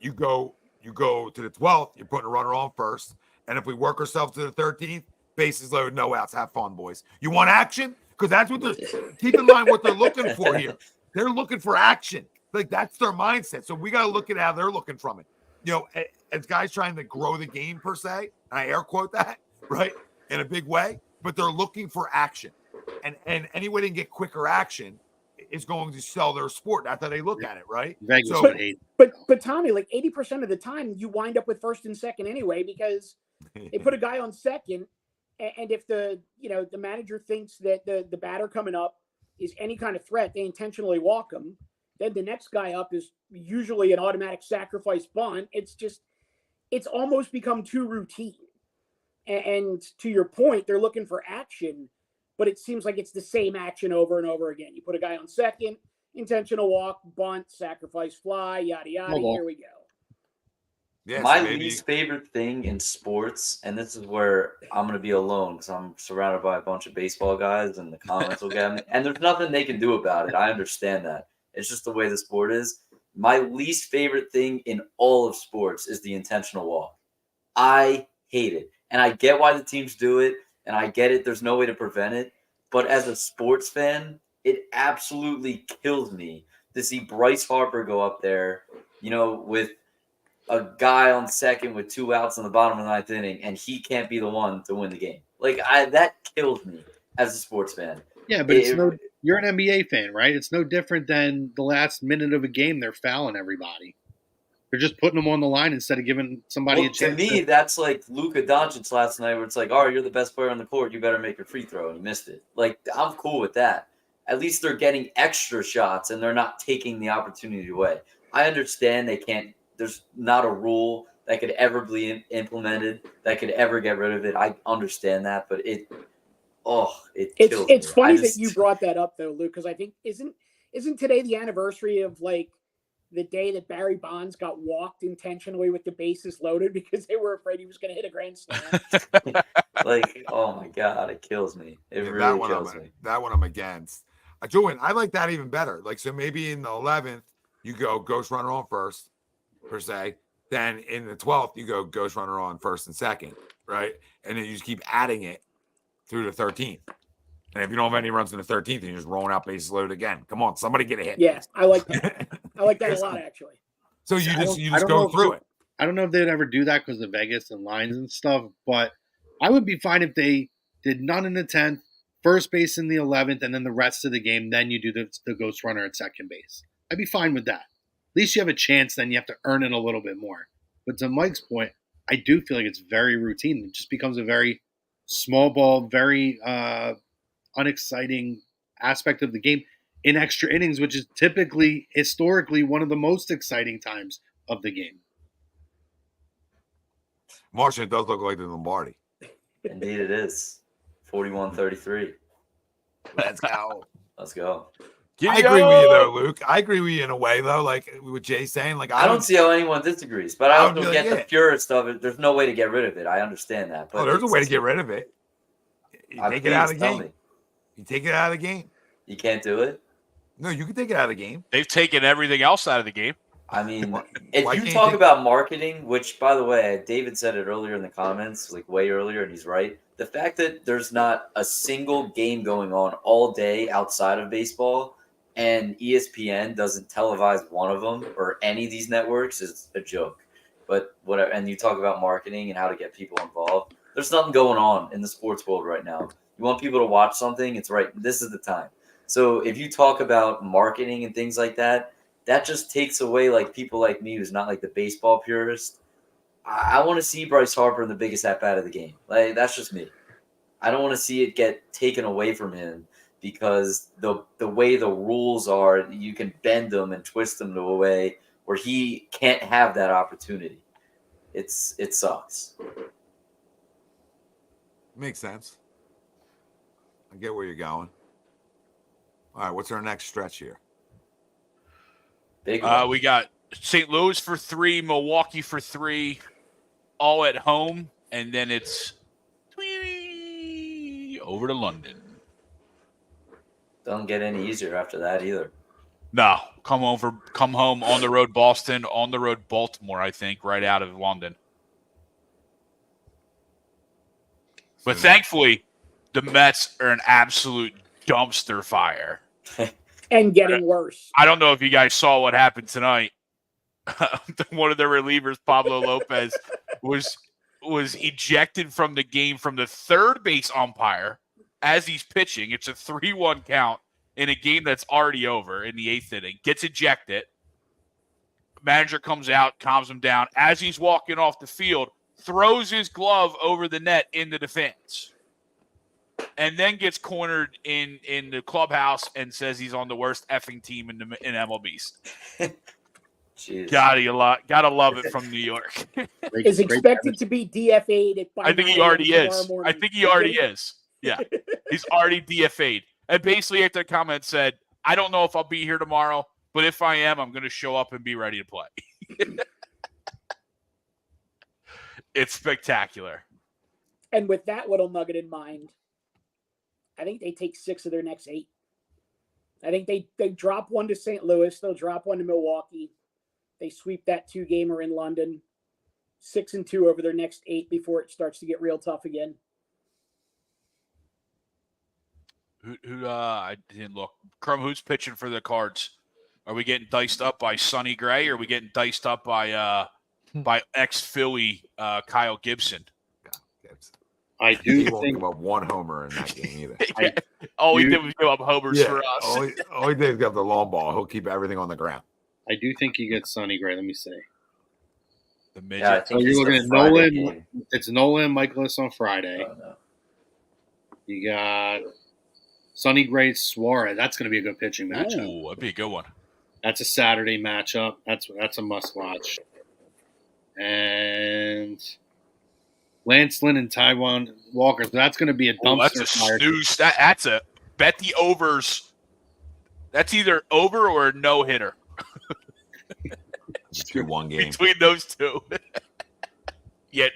You go to the 12th, you're putting a runner on first. And if we work ourselves to the 13th, bases loaded, no outs. Have fun, boys. You want action? Because that's what keep in mind what they're looking for here. They're looking for action. Like that's their mindset. So we got to look at how they're looking from it. As guys trying to grow the game per se, and I air quote that, right, in a big way, but they're looking for action. And any way they can get quicker action is going to sell their sport. That's how they look at it, right? But Tommy, like 80% of the time you wind up with first and second anyway, because they put a guy on second, and if the manager thinks that the batter coming up is any kind of threat, they intentionally walk him. Then the next guy up is usually an automatic sacrifice bunt. It's almost become too routine. And to your point, they're looking for action, but it seems like it's the same action over and over again. You put a guy on second, intentional walk, bunt, sacrifice fly, yada, yada. Here we go. Yeah, my least favorite thing in sports, and this is where I'm going to be alone because I'm surrounded by a bunch of baseball guys and the comments will get me. And there's nothing they can do about it. I understand that. It's just the way the sport is. My least favorite thing in all of sports is the intentional walk. I hate it. And I get why the teams do it, and I get it. There's no way to prevent it. But as a sports fan, it absolutely kills me to see Bryce Harper go up there, with a guy on second with 2 outs in the bottom of the 9th inning, and he can't be the one to win the game. Like, that kills me as a sports fan. Yeah, but you're an NBA fan, right? It's no different than the last minute of a game. They're fouling everybody. They're just putting them on the line instead of giving somebody a chance. To me, that's like Luka Doncic last night, where it's like, you're the best player on the court. You better make your free throw, and he missed it. Like, I'm cool with that. At least they're getting extra shots, and they're not taking the opportunity away. I understand they can't. There's not a rule that could ever be implemented that could ever get rid of it. I understand that, but it kills it's me. Funny that you brought that up though, Luke, because I think isn't today the anniversary of like the day that Barry Bonds got walked intentionally with the bases loaded because they were afraid he was going to hit a grand slam. Like, oh my God, it kills me. It really kills me. That one I'm against. Julian, I like that even better. Like, so maybe in the 11th, you go ghost runner on first, per se. Then in the 12th, you go ghost runner on first and second, right? And then you just keep adding it through the 13th. And if you don't have any runs in the 13th, then you're just rolling out bases loaded again. Come on, somebody get a hit. Yeah, I like that. I like that a lot, actually. So you just go through it. I don't know if they'd ever do that because of Vegas and lines and stuff, but I would be fine if they did none in the 10th, first base in the 11th, and then the rest of the game, then you do the ghost runner at second base. I'd be fine with that. At least you have a chance, then you have to earn it a little bit more. But to Mike's point, I do feel like it's very routine. It just becomes a very small ball, very unexciting aspect of the game in extra innings, which is typically, historically, one of the most exciting times of the game. Martian, it does look like the Lombardi. Indeed it is. 41-33. Let's go. Let's go. I agree with you, though, Luke. I agree with you in a way, though, like what Jay's saying. Like I don't see how anyone disagrees, but I don't get the purest of it. There's no way to get rid of it. I understand that. But there's a way to get rid of it. You take it out of the game. Me. You take it out of the game. You can't do it? No, you can take it out of the game. They've taken everything else out of the game. I mean, if you talk about marketing, which, by the way, David said it earlier in the comments, like way earlier, and he's right. The fact that there's not a single game going on all day outside of baseball and ESPN doesn't televise one of them or any of these networks is a joke. But whatever. And you talk about marketing and how to get people involved. There's nothing going on in the sports world right now. You want people to watch something, it's right. This is the time. So if you talk about marketing and things like that, that just takes away like people like me who's not like the baseball purist. I want to see Bryce Harper in the biggest at-bat of the game. Like, that's just me. I don't want to see it get taken away from him because the way the rules are, you can bend them and twist them to a way where he can't have that opportunity. It sucks. Makes sense. I get where you're going. All right, what's our next stretch here? We got St. Louis for 3, Milwaukee for 3, all at home, and then it's over to London. Don't get any easier after that either. No, come home on the road Boston, on the road Baltimore, I think, right out of London. But thankfully, the Mets are an absolute dumpster fire. And getting worse. I don't know if you guys saw what happened tonight. One of the relievers, Pablo Lopez, was ejected from the game from the third base umpire as he's pitching. It's a 3-1 count in a game that's already over in the 8th inning. Gets ejected. Manager comes out, calms him down. As he's walking off the field, throws his glove over the net into the fence. And then gets cornered in the clubhouse and says he's on the worst effing team in MLBs. Jeez. Gotta love it from New York. Is expected to be DFA'd. I think he already is. I think he already is. Yeah, he's already DFA'd. And basically, after the comment said, "I don't know if I'll be here tomorrow, but if I am, I'm going to show up and be ready to play." It's spectacular. And with that little nugget in mind, I think they take 6 of their next 8. I think they drop 1 to St. Louis. They'll drop 1 to Milwaukee. They sweep that 2-gamer in London. 6-2 over their next 8 before it starts to get real tough again. I didn't look. Crum, who's pitching for the Cards? Are we getting diced up by Sonny Gray, or are we getting diced up by ex-Philly Kyle Gibson? I do he won't think give up 1 homer in that game either. All he did was give up homers for us. All he did is give up the long ball. He'll keep everything on the ground. I do think he gets Sonny Gray. Let me see. The midget. Yeah, I think So you're looking at Friday Nolan. game. It's Nolan and Michaelis on Friday. Oh, no. You got Sonny Gray, Suarez. That's going to be a good pitching matchup. Ooh, that'd be a good one. That's a Saturday matchup. That's a must watch. And Lance Lynn and Taiwan Walker. So that's going to be a dumpster That's a fire. snooze. That's a bet the overs. That's either over or a no hitter It's a 2-1 game. between those two. Yeah,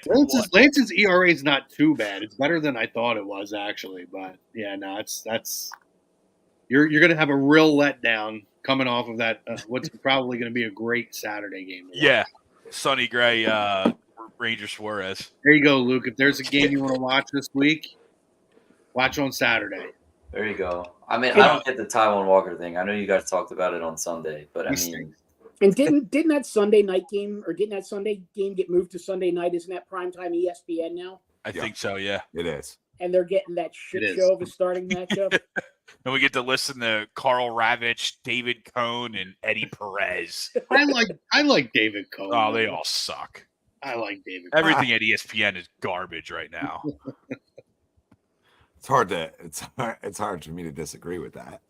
Lance's ERA is not too bad. It's better than I thought it was actually. But yeah, no, that's you're going to have a real letdown coming off of that. What's probably going to be a great Saturday game. Yeah, Sonny Gray, Ranger Suarez. There you go, Luke. If there's a game you want to watch this week, watch on Saturday. There you go. I mean, I don't get the Taiwan Walker thing. I know you guys talked about it on Sunday, but I mean, And didn't that Sunday night game or didn't that Sunday game get moved to Sunday night? Isn't that primetime ESPN now? I think so, yeah. It is. And they're getting that shit show of a starting matchup. And we get to listen to Carl Ravitch, David Cohn, and Eddie Perez. I like David Cohn. Oh, they all suck. I like David. Everything at ESPN is garbage right now. It's hard for me to disagree with that.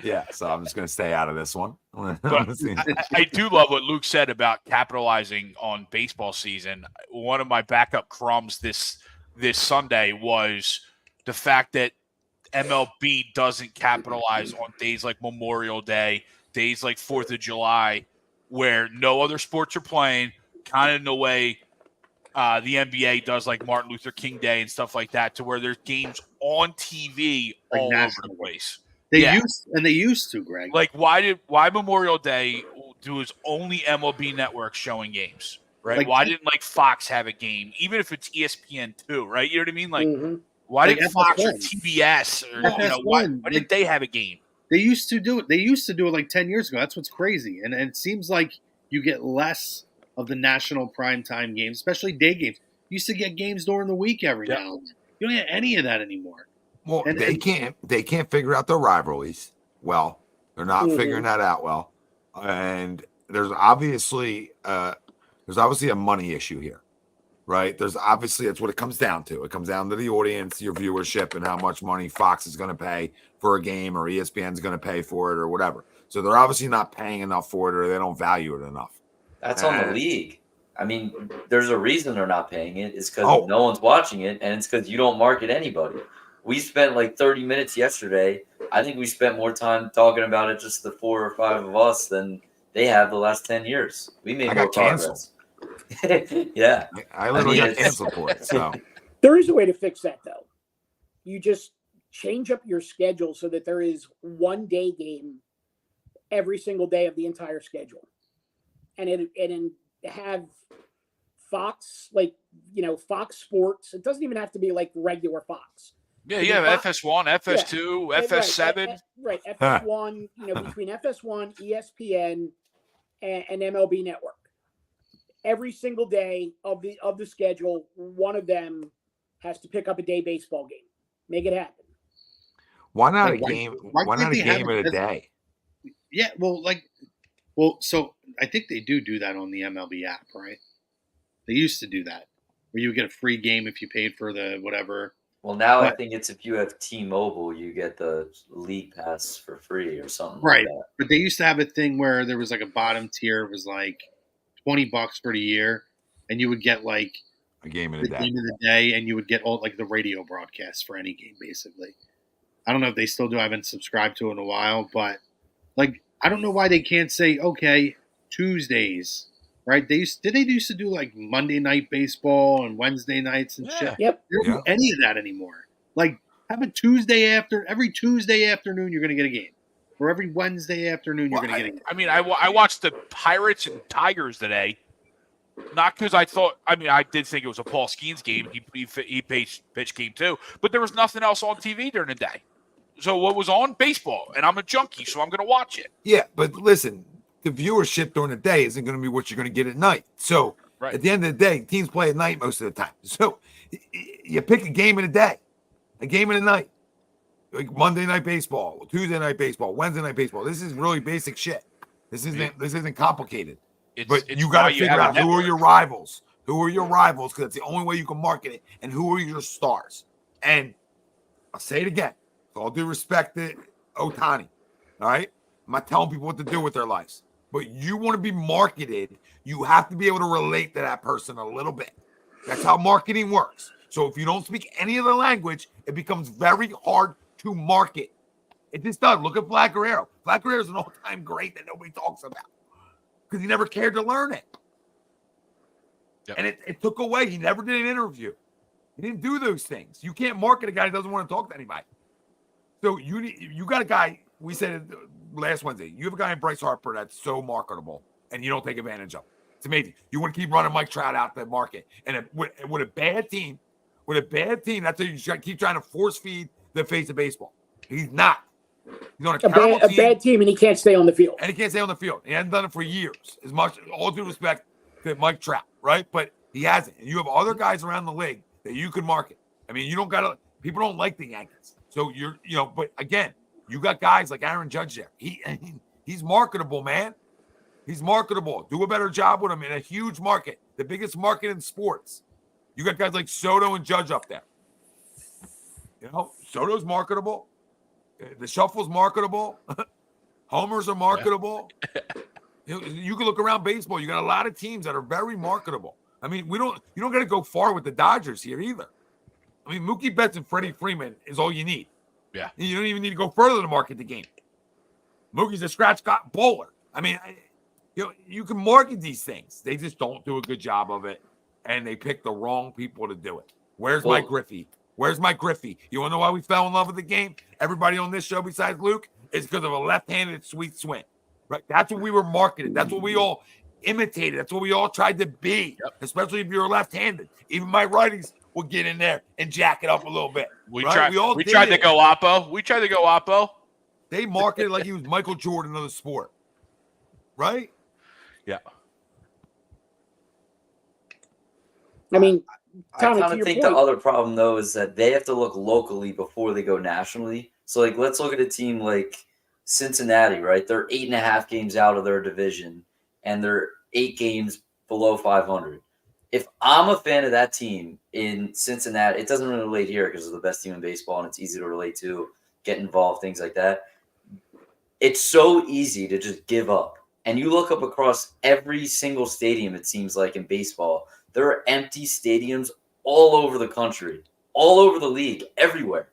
Yeah, so I'm just going to stay out of this one. But I do love what Luke said about capitalizing on baseball season. One of my backup crumbs this Sunday was the fact that MLB doesn't capitalize on days like Memorial Day, days like 4th of July, where no other sports are playing, kind of in a way the NBA does like Martin Luther King Day and stuff like that, to where there's games on TV Like all over national. the place. They used to, Greg. Like, why Memorial Day do is only MLB Network showing games, right? Like, why didn't like Fox have a game, even if it's ESPN2, right? You know what I mean? Like, why Like didn't Fox or FS1. TBS or FS1, why didn't they have a game? They used to do it. They used to do it like 10 years ago. That's what's crazy. And it seems like you get less of the national primetime games, especially day games. You used to get games during the week every now and then. You don't get any of that anymore. Well, they can't figure out their rivalries well. They're not figuring that out well. And there's obviously a money issue here, right? That's what it comes down to. It comes down to the audience, your viewership, and how much money Fox is going to pay for a game, or ESPN is going to pay for it, or whatever. So they're obviously not paying enough for it, or they don't value it enough. That's on the league. I mean, there's a reason they're not paying it. It's because no one's watching it, and it's because you don't market anybody. We spent like 30 minutes yesterday. I think we spent more time talking about it, just the 4 or 5 of us, than they have the last 10 years. We made more progress. Yeah. I literally got canceled for it. So there is a way to fix that, though. You just change up your schedule so that there is one day game every single day of the entire schedule. And have Fox, Fox Sports. It doesn't even have to be like regular Fox. Yeah, you have FS1, FS2, FS7. Right, FS1, between FS1, ESPN, and MLB Network. Every single day of the schedule, one of them has to pick up a day baseball game. Make it happen. Why not a game? Why not a game in a day? Yeah, so I think they do that on the MLB app, right? They used to do that, where you would get a free game if you paid for the whatever. Well, now I think it's if you have T-Mobile, you get the league pass for free or something. Right, like that. But they used to have a thing where there was like a bottom tier. It was like $20 for the year, and you would get like a game in a day. Game of the day, and you would get all like the radio broadcasts for any game, basically. I don't know if they still do. I haven't subscribed to it in a while, but like I don't know why they can't say Tuesdays, right? They used to do like Monday night baseball and Wednesday nights and shit. Yep. They don't do any of that anymore. Like have a every Tuesday afternoon you're going to get a game, or every Wednesday afternoon you're going to get a game. I mean, I watched the Pirates and Tigers today. Not because I did think it was a Paul Skeens game. He pitched game too, but there was nothing else on TV during the day. So what was on? Baseball, and I'm a junkie, so I'm going to watch it. Yeah, but listen, the viewership during the day isn't going to be what you're going to get at night. So at the end of the day, teams play at night most of the time. So you pick a game in a day, a game in a night, like Monday night baseball, Tuesday night baseball, Wednesday night baseball. This is really basic shit. This isn't complicated. But you got to figure out who are your rivals. Who are your rivals? Because that's the only way you can market it. And who are your stars? And I'll say it again. With all due respect to Ohtani. All right? I'm not telling people what to do with their lives. But you want to be marketed, you have to be able to relate to that person a little bit. That's how marketing works. So if you don't speak any of the language, it becomes very hard to market. It just does. Look at Vlad Guerrero. Vlad Guerrero is an all-time great that nobody talks about because he never cared to learn it. Yep. And it took away. He never did an interview. He didn't do those things. You can't market a guy who doesn't want to talk to anybody. So you got a guy, we said it last Wednesday, you have a guy in Bryce Harper that's so marketable, and you don't take advantage of it. It's amazing. You want to keep running Mike Trout out the market. And with a bad team, that's how you keep trying to force feed the face of baseball. He's not. He's on a bad team, and he can't stay on the field. And he can't stay on the field. He hasn't done it for years. As much, all due respect to Mike Trout, right? But he hasn't. And you have other guys around the league that you can market. I mean, you don't got to. People don't like the Yankees. So but again, you got guys like Aaron Judge there. He's marketable, man. He's marketable. Do a better job with him in a huge market, the biggest market in sports. You got guys like Soto and Judge up there. Soto's marketable. The shuffle's marketable. Homers are marketable. You can look around baseball. You got a lot of teams that are very marketable. I mean, you don't got to go far with the Dodgers here either. I mean, Mookie Betts and Freddie Freeman is all you need. Yeah. You don't even need to go further to market the game. Mookie's a scratch bowler. I mean, you can market these things. They just don't do a good job of it. and they picked the wrong people to do it. Where's Mike Griffey? Where's Mike Griffey? You want to know why we fell in love with the game? Everybody on this show besides Luke is because of a left-handed sweet swing. Right? That's what we were marketed. That's what we all imitated. That's what we all tried to be, especially if you're left-handed. Even my righties will get in there and jack it up a little bit. We tried to go Oppo. We tried to go Oppo. They marketed like he was Michael Jordan of the sport. Right? Yeah. I mean, Tommy, I kind of think the other problem, though, is that they have to look locally before they go nationally. So, like, let's look at a team like Cincinnati, right? They're 8.5 games out of their division, and they're 8 games below 500. If I'm a fan of that team in Cincinnati, it doesn't really relate here because they're the best team in baseball, and it's easy to relate to, get involved, things like that. It's so easy to just give up. And you look up across every single stadium, it seems like, in baseball, there are empty stadiums all over the country, all over the league, everywhere.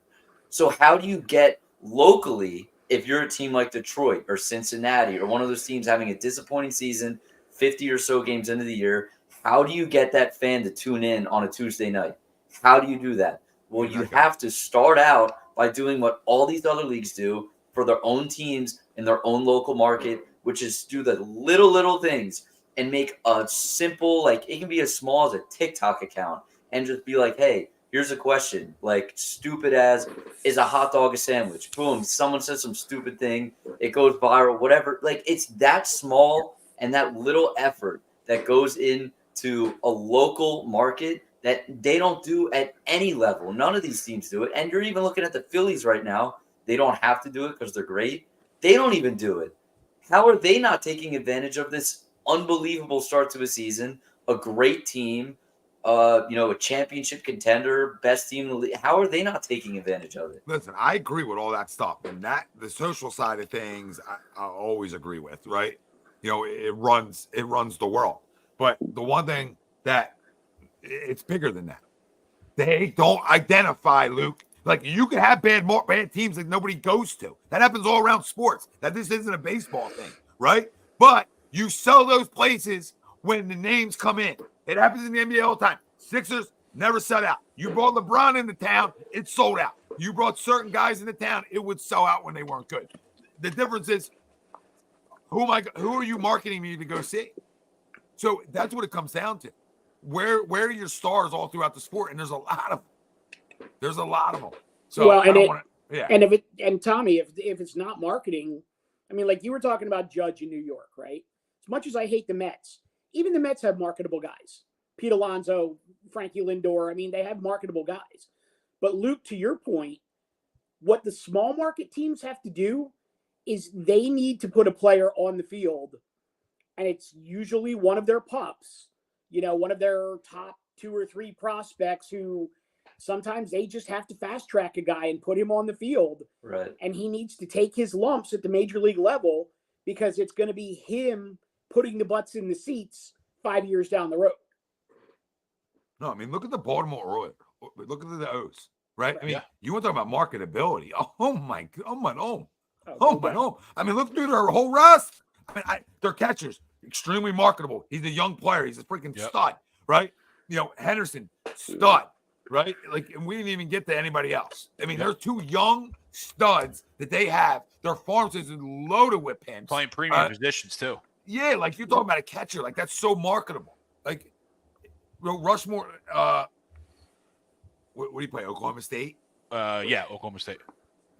So how do you get locally, if you're a team like Detroit or Cincinnati or one of those teams having a disappointing season, 50 or so games into the year, how do you get that fan to tune in on a Tuesday night? How do you do that? Well, you have to start out by doing what all these other leagues do for their own teams in their own local market, which is do the little things and make a simple, like it can be as small as a TikTok account and just be like, hey, here's a question, like stupid as, is a hot dog a sandwich? Boom, someone says some stupid thing, it goes viral, whatever. Like it's that small and that little effort that goes into a local market that they don't do at any level. None of these teams do it. And you're even looking at the Phillies right now. They don't have to do it because they're great. They don't even do it. How are they not taking advantage of this unbelievable start to a season, a great team, a championship contender, best team in the league? How are they not taking advantage of it? Listen, I agree with all that stuff. And that the social side of things, I always agree with, right? You know, it runs the world. But the one thing that it's bigger than that. They don't identify, Luke. Like you can have bad teams that nobody goes to. That happens all around sports. That this isn't a baseball thing, right? But you sell those places when the names come in. It happens in the NBA all the time. Sixers never sell out. You brought LeBron into town, it sold out. You brought certain guys into town, it would sell out when they weren't good. The difference is, who are you marketing me to go see? So that's what it comes down to. Where are your stars all throughout the sport? And there's a lot of them. So well, and Tommy, if it's not marketing, I mean, like you were talking about Judge in New York, right? As much as I hate the Mets, even the Mets have marketable guys. Pete Alonso, Frankie Lindor. I mean, they have marketable guys. But Luke, to your point, what the small market teams have to do is they need to put a player on the field, and it's usually one of their pups, one of their top 2 or 3 prospects who sometimes they just have to fast track a guy and put him on the field. Right. And he needs to take his lumps at the major league level because it's going to be him putting the butts in the seats 5 years down the road. No, I mean, look at the Baltimore Orioles. Look at the O's, right? I mean, you want to talk about marketability. Oh my. I mean, look through their whole roster. I mean, their catchers, extremely marketable. He's a young player. He's a freaking stud, right? Henderson, stud. Right? Like, and we didn't even get to anybody else. I mean, there's 2 young studs that they have. Their farm system is loaded with pimps. Playing premium positions, too. Yeah, like you're talking about a catcher. Like, that's so marketable. Like, Rushmore, what do you play, Oklahoma State? Yeah, Oklahoma State.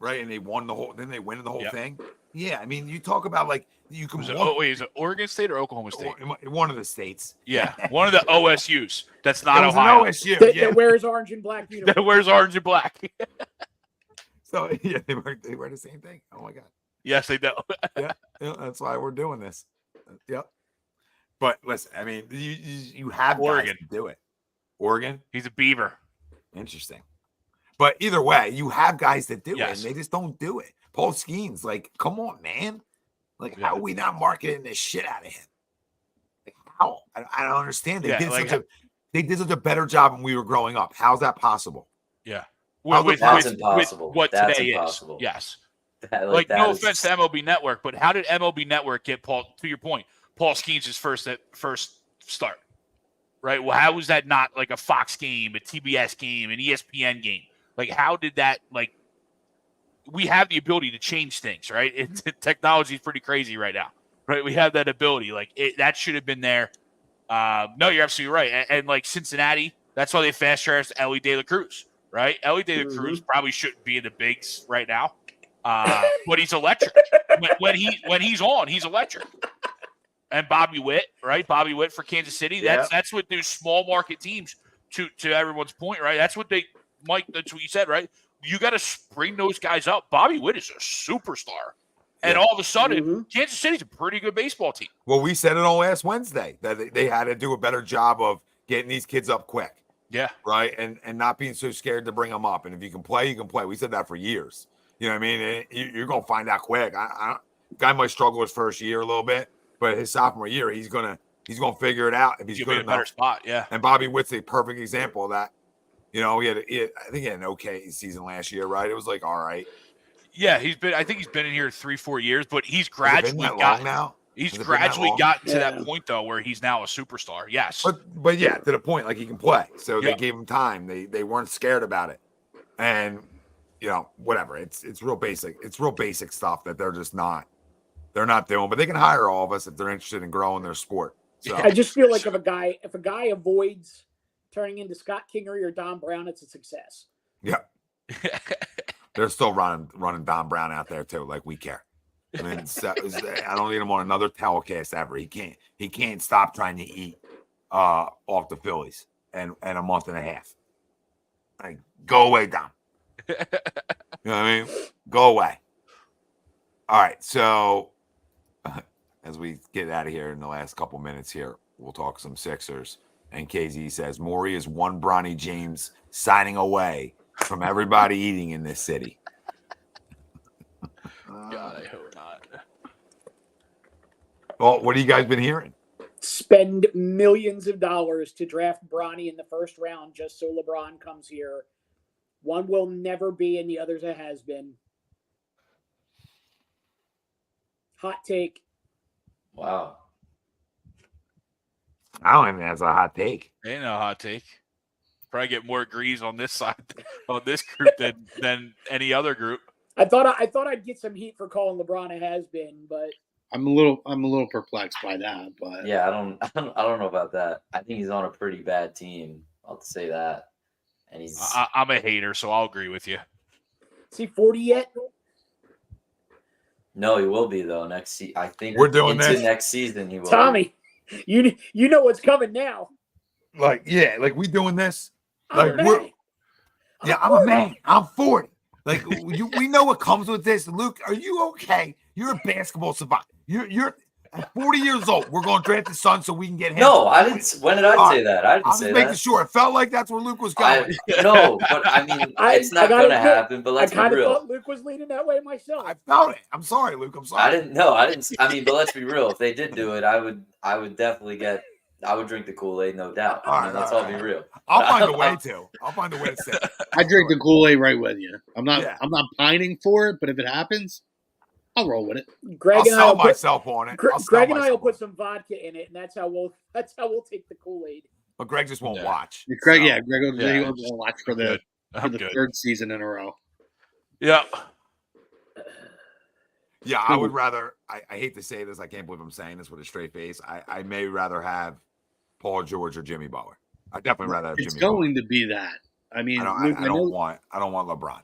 Right? And they won the whole, didn't they win the whole thing? Yeah, I mean, you talk about, like, you can... is it Oregon State or Oklahoma State? One of the states. Yeah, one of the OSUs. That's not Ohio. OSU, that wears orange and black uniform. That wears orange and black. So, yeah, they wear the same thing. Oh, my God. Yes, they do. Yeah, that's why we're doing this. Yep. But, listen, I mean, you have Oregon guys to do it. Oregon? He's a Beaver. Interesting. But either way, you have guys that do it, and they just don't do it. Paul Skeens, like, come on, man. Like, how are we not marketing this shit out of him? Like, how? I don't understand. They did such a better job when we were growing up. How's that possible? Yeah. That's impossible. What That's today impossible. is. Yes. That no offense to MLB Network, but how did MLB Network get Paul, to your point, Paul Skeens' first start? right? Well, how was that not like a Fox game, a TBS game, an ESPN game? Like, how did that, like, we have the ability to change things, right? Technology is pretty crazy right now, right? We have that ability. Like, that should have been there. No, you're absolutely right. And like Cincinnati, that's why they fast-tracked Ellie De La Cruz, right? Ellie De La Cruz probably shouldn't be in the bigs right now, but he's electric. when he's on, he's electric. And Bobby Witt, right? Bobby Witt for Kansas City. That's what those small market teams, to everyone's point, right? That's what they, Mike, that's what you said, right? You got to bring those guys up. Bobby Witt is a superstar. And all of a sudden, Kansas City's a pretty good baseball team. Well, we said it on last Wednesday that they had to do a better job of getting these kids up quick. Yeah. Right. And not being so scared to bring them up. And if you can play, you can play. We said that for years. You know what I mean? You're going to find out quick. Guy might struggle his first year a little bit, but his sophomore year, he's going to figure it out if he's good in a better spot. Yeah. And Bobby Witt's a perfect example of that. You know, I think he had an okay season last year, right? It was like, all right. Yeah, I think he's been in here 3-4 years, but he's gradually gotten to that point though where he's now a superstar. Yes. But yeah, to the point, like he can play. So they gave him time. They weren't scared about it. And you know, whatever. It's real basic. It's real basic stuff that they're not doing, but they can hire all of us if they're interested in growing their sport. So I just feel like if a guy avoids turning into Scott Kingery or Don Brown, it's a success. Yeah. They're still running Don Brown out there too. Like we care. I mean, I don't need him on another telecast ever. He can't stop trying to eat off the Phillies in a month and a half. Like, go away, Don. You know what I mean? Go away. All right. So as we get out of here in the last couple minutes here, we'll talk some Sixers. And KZ says Morey is one Bronny James signing away from everybody eating in this city. God, I hope not. Well, what have you guys been hearing? Spend millions of dollars to draft Bronny in the first round just so LeBron comes here. One will never be, and the other's a has been. Hot take. Wow. I don't even think that's a hot take. Ain't no hot take. Probably get more agrees on this side, on this group than any other group. I thought I'd get some heat for calling LeBron a has been, but I'm a little perplexed by that. But yeah, I don't know about that. I think he's on a pretty bad team. I'll say that. And I'm a hater, so I'll agree with you. Is he 40 yet? No, he will be though next season. I think we're doing into this next season. He will. Tommy, you know what's coming now. Like we doing this. I'm a man. I'm 40. Like we know what comes with this. Luke, are you okay? You're a basketball savant. You're at 40 years old. We're going to draft his son so we can get him. No, I didn't. When did I say that? I didn't say that. I was making sure. It felt like that's where Luke was going. No, but I mean, it's not going to happen. But let's be real. I kind of thought Luke was leaning that way myself. I felt it. I'm sorry, Luke. I'm sorry. I didn't. I mean, but let's be real. If they did do it, I would definitely I would drink the Kool-Aid, no doubt. Let's all be real. I'll find a way to. I'll find a way to say it. I drink the Kool-Aid right with you. I'm not pining for it, but if it happens, I'll roll with it. I'll sell myself on it. Greg and I will put some vodka in it, and that's how we'll take the Kool-Aid. But Greg just won't watch. Greg won't watch for the third season in a row. Yeah. Yeah, I would rather. I hate to say this. I can't believe I'm saying this with a straight face. I may rather have Paul George or Jimmy Butler. I definitely rather have Jimmy. It's going to be that. I mean, I don't want LeBron.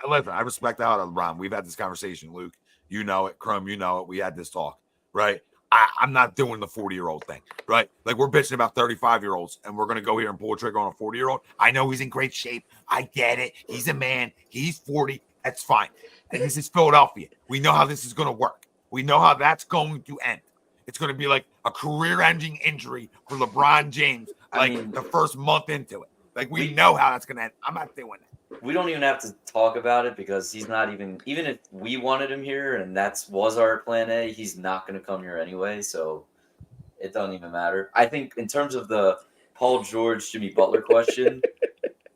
Listen, I respect the hell out of LeBron. We've had this conversation, Luke. You know it, Crum. You know it. We had this talk, right? I'm not doing the 40-year-old thing, right? Like we're bitching about 35-year-olds, and we're gonna go here and pull a trigger on a 40-year-old. I know he's in great shape. I get it. He's a man. He's 40. That's fine. And this is Philadelphia. We know how this is gonna work. We know how that's going to end. It's going to be like a career-ending injury for LeBron James, the first month into it. Like, we know how that's going to end. I'm not doing it. We don't even have to talk about it because he's not even if we wanted him here and that was our plan A, he's not going to come here anyway. So it doesn't even matter. I think in terms of the Paul George, Jimmy Butler question,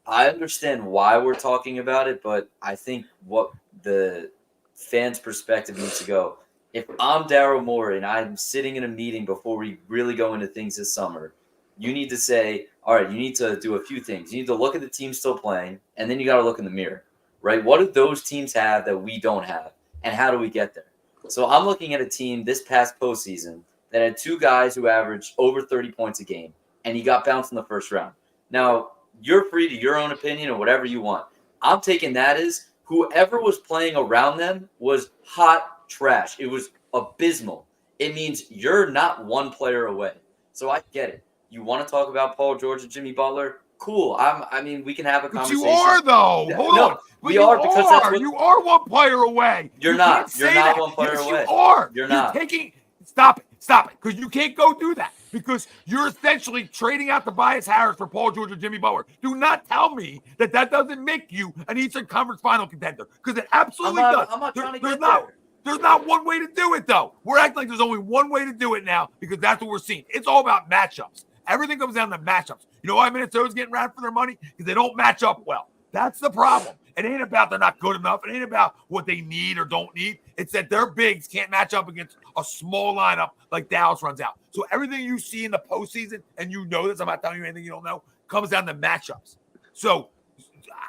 I understand why we're talking about it, but I think what the fans' perspective needs to go. If I'm Daryl Morey and I'm sitting in a meeting before we really go into things this summer, you need to say, all right, you need to do a few things. You need to look at the team still playing, and then you got to look in the mirror, right? What do those teams have that we don't have, and how do we get there? So I'm looking at a team this past postseason that had 2 guys who averaged over 30 points a game, and he got bounced in the first round. Now, you're free to your own opinion or whatever you want. I'm taking that as whoever was playing around them was hot trash. It was abysmal. It means you're not one player away. So I get it. You want to talk about Paul George and Jimmy Butler? Cool. I mean, we can have a conversation. But you are, though. Hold on. We are because that's what you are one player away. You're not. You're not one player away. You are. You're not. Taking. Stop it. Stop it. Because you can't go do that. Because you're essentially trading out Tobias Harris for Paul George or Jimmy Butler. Do not tell me that doesn't make you an Eastern Conference final contender. Because it absolutely does. I'm not trying to get there. There's not one way to do it, though. We're acting like there's only one way to do it now because that's what we're seeing. It's all about matchups. Everything comes down to matchups. You know why Minnesota's getting ran for their money? Because they don't match up well. That's the problem. It ain't about they're not good enough. It ain't about what they need or don't need. It's that their bigs can't match up against a small lineup like Dallas runs out. So everything you see in the postseason, and you know this, I'm not telling you anything you don't know, comes down to matchups. So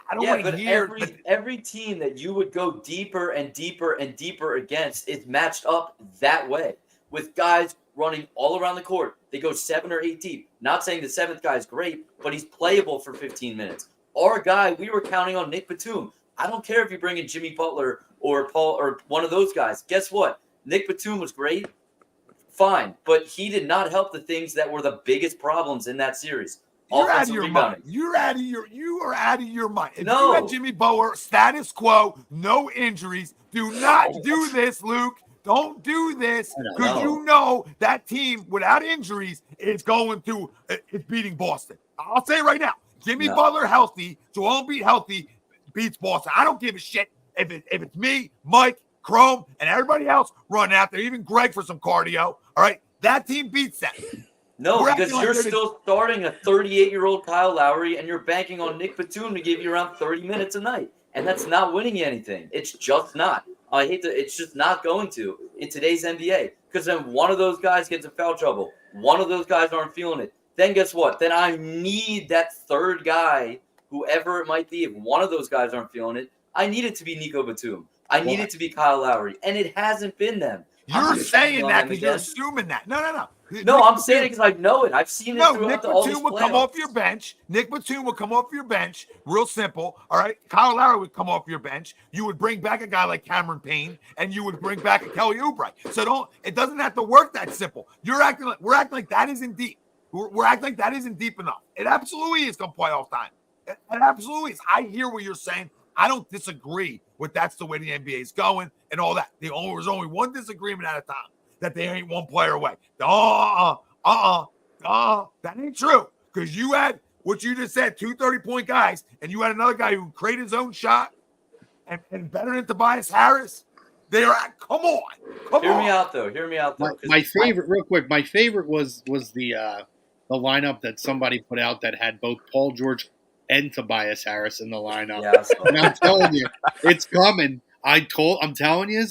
I don't want to hear every team that you would go deeper and deeper and deeper against is matched up that way with guys running all around the court. They go 7 or 8 deep. Not saying the 7th guy is great, but he's playable for 15 minutes. Our guy, we were counting on Nick Batum. I don't care if you bring in Jimmy Butler or Paul or one of those guys. Guess what? Nick Batum was great. Fine. But he did not help the things that were the biggest problems in that series. You're out of your mind. You are out of your mind. If you had Jimmy Butler, status quo, no injuries, do not do this, Luke. Don't do this because you know that team without injuries is going to it's beating Boston. I'll say it right now. Jimmy Butler healthy, Joel Embiid healthy, beats Boston. I don't give a shit if it's me, Mike, Chrome, and everybody else running out there, even Greg for some cardio. All right, that team beats them. No, because you're still starting a 38-year-old Kyle Lowry, and you're banking on Nick Batum to give you around 30 minutes a night, and that's not winning you anything. It's just not. It's just not going to in today's NBA because then one of those guys gets in foul trouble. One of those guys aren't feeling it. Then guess what? Then I need that third guy, whoever it might be. If one of those guys aren't feeling it, I need it to be Nico Batum. I need it to be Kyle Lowry, and it hasn't been them. You're saying that because you're assuming that. No. No, I'm saying it because I know it. I've seen it throughout all these playoffs. Nick Batum will come off your bench. Nick Batum will come off your bench. Real simple. All right. Kyle Lowry would come off your bench. You would bring back a guy like Cameron Payne, and you would bring back a Kelly Oubre. So it doesn't have to work that simple. We're acting like that isn't deep. We're acting like that isn't deep enough. It absolutely is come playoff time. It absolutely is. I hear what you're saying. I don't disagree with that's the way the NBA is going and all that. There's only one disagreement at a time, that they ain't one player away. That ain't true. Because you had what you just said, 2 30-point guys, and you had another guy who created his own shot and better than Tobias Harris. Come on. Hear me out though. My favorite, real quick, my favorite was the lineup that somebody put out that had both Paul George and Tobias Harris in the lineup. Yes. And I'm telling you, it's coming. I'm telling you,